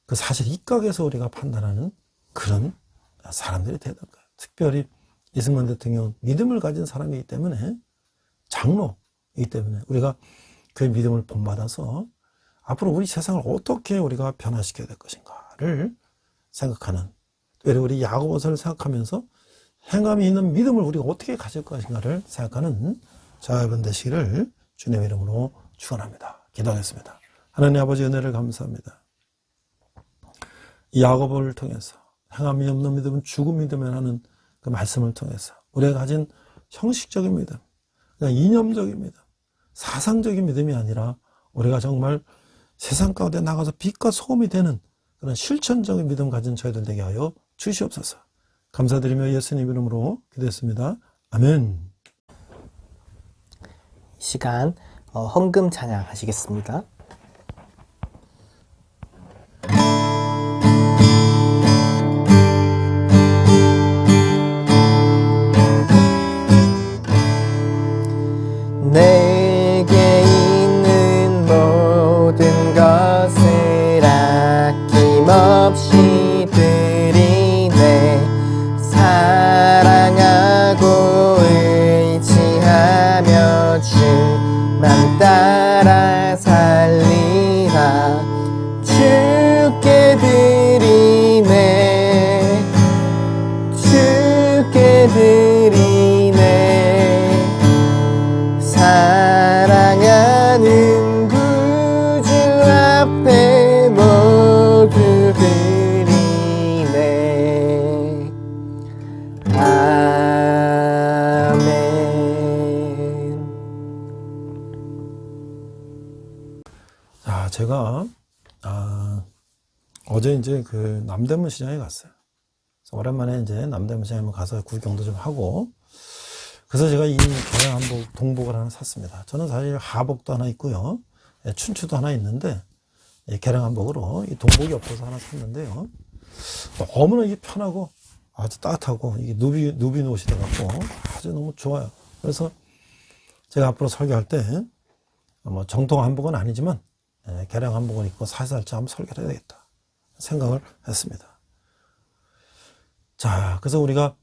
그 사실 입각에서 우리가 판단하는 그런 사람들이 되는 거예요. 특별히 이승만 대통령은 믿음을 가진 사람이기 때문에, 장로이기 때문에 우리가 그 믿음을 본받아서 앞으로 우리 세상을 어떻게 우리가 변화시켜야 될 것인가를 생각하는, 특별히 우리 야고보서를 생각하면서 행함이 있는 믿음을 우리가 어떻게 가질 것인가를 생각하는 저와 여러분 되시기를 주님의 이름으로 축원합니다. 기도하겠습니다. 하나님 아버지 은혜를 감사합니다. 이 야고보를 통해서 행함이 없는 믿음은 죽은 믿음이라는 그 말씀을 통해서 우리가 가진 형식적인 믿음, 그냥 이념적인 믿음, 사상적인 믿음이 아니라 우리가 정말 세상 가운데 나가서 빛과 소금이 되는 그런 실천적인 믿음 가진 저희들 되게 하여 주시옵소서. 감사드리며 예수님 이름으로 기도했습니다. 아멘. 이 시간 헌금 찬양하시겠습니다. 내게 있는 모든 것을 아낌없이 드리네. 사랑하고 의지하며 주만 따라 살리라. 주께 드리네. 주께 드리네. 사랑하는 구주 앞에 모두 드리네. 아멘. 자, 제가 어제 이제 그 남대문 시장에 갔어요. 그래서 오랜만에 이제 남대문 시장에 가서 구경도 좀 하고, 그래서 제가 이 개량 한복 동복을 하나 샀습니다. 저는 사실 하복도 하나 있고요, 춘추도 하나 있는데 개량 한복으로 이 동복이 없어서 하나 샀는데요. 너무나 이게 편하고 아주 따뜻하고 이게 누비 옷이 돼갖고 아주 너무 좋아요. 그래서 제가 앞으로 설교할 때 뭐 정통 한복은 아니지만 개량 한복을 입고 살살짝 한번 설교를 해야 되겠다 생각을 했습니다. 자, 그래서 우리가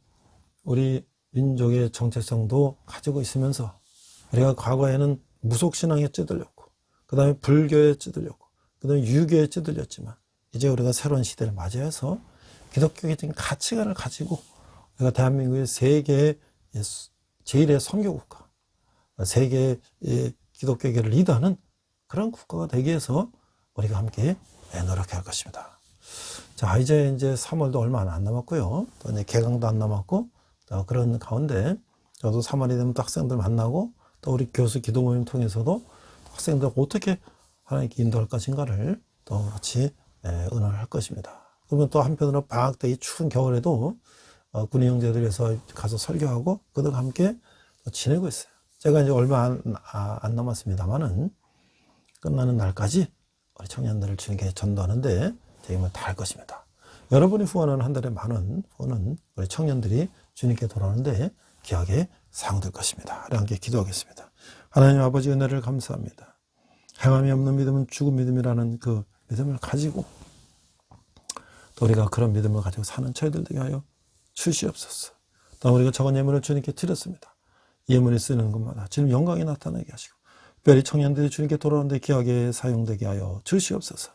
우리 민족의 정체성도 가지고 있으면서 우리가 과거에는 무속신앙에 찌들렸고 그 다음에 불교에 찌들렸고 그 다음에 유교에 찌들렸지만 이제 우리가 새로운 시대를 맞이해서 기독교적인 가치관을 가지고 우리가 대한민국의 세계의 제1의 선교국가, 세계의 기독교계를 리드하는 그런 국가가 되기 위해서 우리가 함께 노력해야 할 것입니다. 자, 이제 3월도 얼마 안 남았고요. 또 이제 개강도 안 남았고, 또 그런 가운데 저도 3월이 되면 또 학생들 만나고 또 우리 교수 기도 모임 통해서도 학생들 어떻게 하나님께 인도할 것인가를 또 같이 의논을 할 것입니다. 그러면 또 한편으로 방학 때 이 추운 겨울에도 군인 형제들에서 가서 설교하고 그들과 함께 지내고 있어요. 제가 이제 얼마 안 남았습니다만은 끝나는 날까지 우리 청년들을 주님께 전도하는데 제 힘을 다할 것입니다. 여러분이 후원하는 한 달에 10,000원 후원은 우리 청년들이 주님께 돌아오는데 귀하게 사용될 것입니다. 우리 함께 기도하겠습니다. 하나님 아버지 은혜를 감사합니다. 행함이 없는 믿음은 죽은 믿음이라는 그 믿음을 가지고 또 우리가 그런 믿음을 가지고 사는 저희들 되게 하여 주시옵소서. 또 우리가 적은 예물을 주님께 드렸습니다. 예물이 쓰는 것마다 주님 영광이 나타나게 하시고 특별히 청년들이 주님께 돌아오는데 귀하게 사용되게 하여 주시옵소서.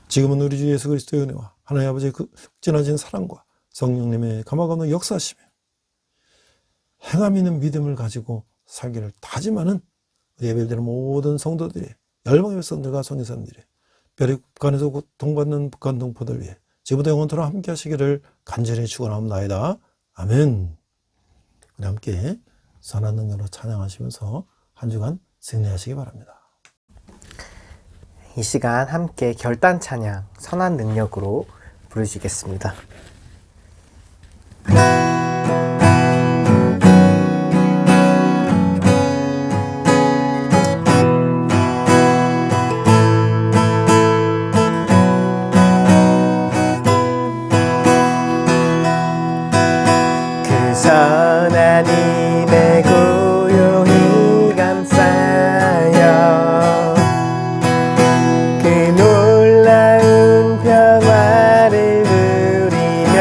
지금은 우리 주 예수 그리스도의 은혜와 하나님 아버지의 그 진하신 사랑과 성령님의 감화감동 역사하시며 행함 있는 믿음을 가지고 살기를 다짐하는 예배드리는 모든 성도들이 열방의 백성들과 성교사님들이 특별히 북한에서 고통받는 북한 동포들 위해 지금부터 영원토록 함께 하시기를 간절히 축원합니다. 아멘. 우리 함께 선한 능력으로 찬양하시면서 한 주간 승리하시기 바랍니다. 이 시간 함께 결단 찬양 선한 능력으로 부르시겠습니다. 선한 힘에 고요히 감싸여 그 놀라운 평화를 누리며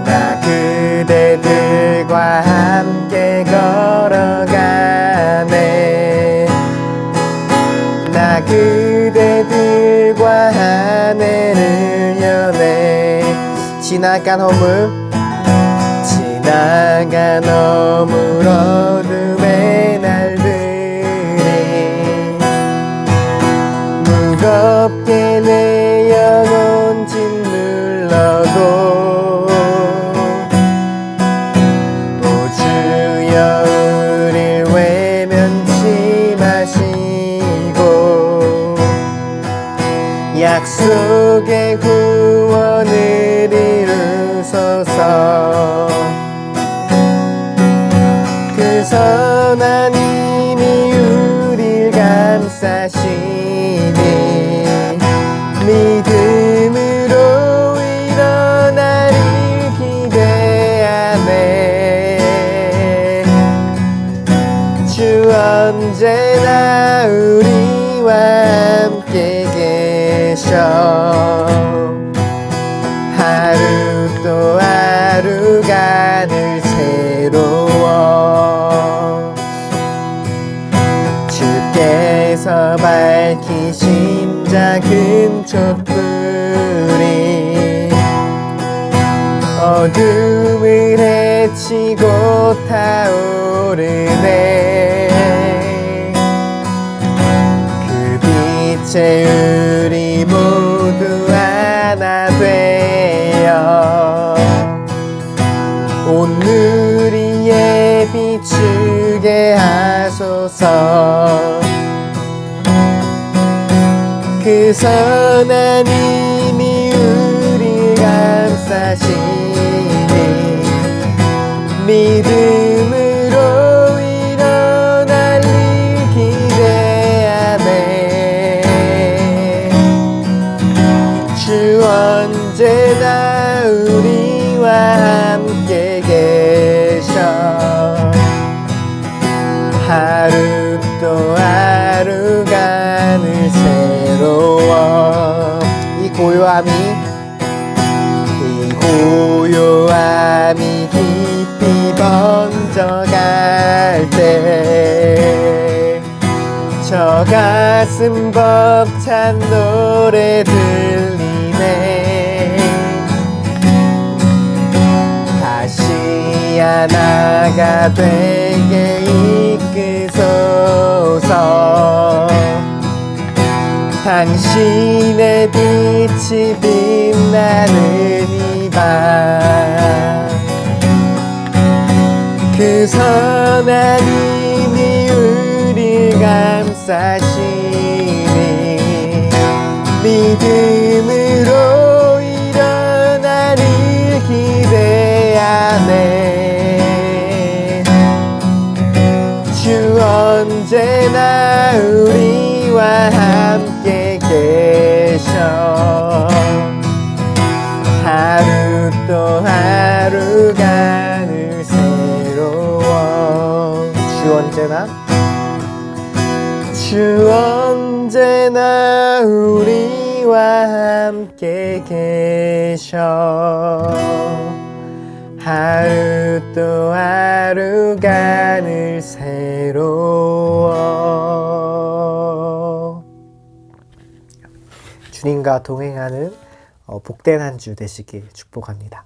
나 그대들과 함께 걸어가네 나 그대들과 하늘을 여네 지나간 허물 어둠의 날들이 무겁게 내 영혼 짓눌러도 오 주여 우릴 외면치 마시고 약속의 구원을 이루소서 그 선한 힘이 우릴 감싸시니 믿음으로 일어나를 기대하네 주 언제나 우리와 함께 계셔 하루 또 하루가 늘 새로워 주께서 밝히신 작은 촛불이 어둠을 헤치고 타오르네 그 빛에 우리 모두 하나 되어 온 누리에 비추게 하소서 그 선한 힘이 우리 감싸시니 믿음으로 일어날 일 기대하네 주 언제나 우리와 함께 계셔 하루 또 하루가 늘 새로워 이 고요함이 가슴 벅찬 노래 들리네. 다시 하나가 되게 이끄소서. 당신의 빛이 빛나는 이 밤, 그 선한 힘이 우릴 감싸시니 믿음으로 일어나를 기대하네. 주 언제나 우리와 함께 계셔. 하루 또 하루가 늘 새로워. 주 언제나 우리와 함께 계셔. 하루 또 하루가 늘 새로워. 주님과 동행하는 복된 한 주 되시길 축복합니다.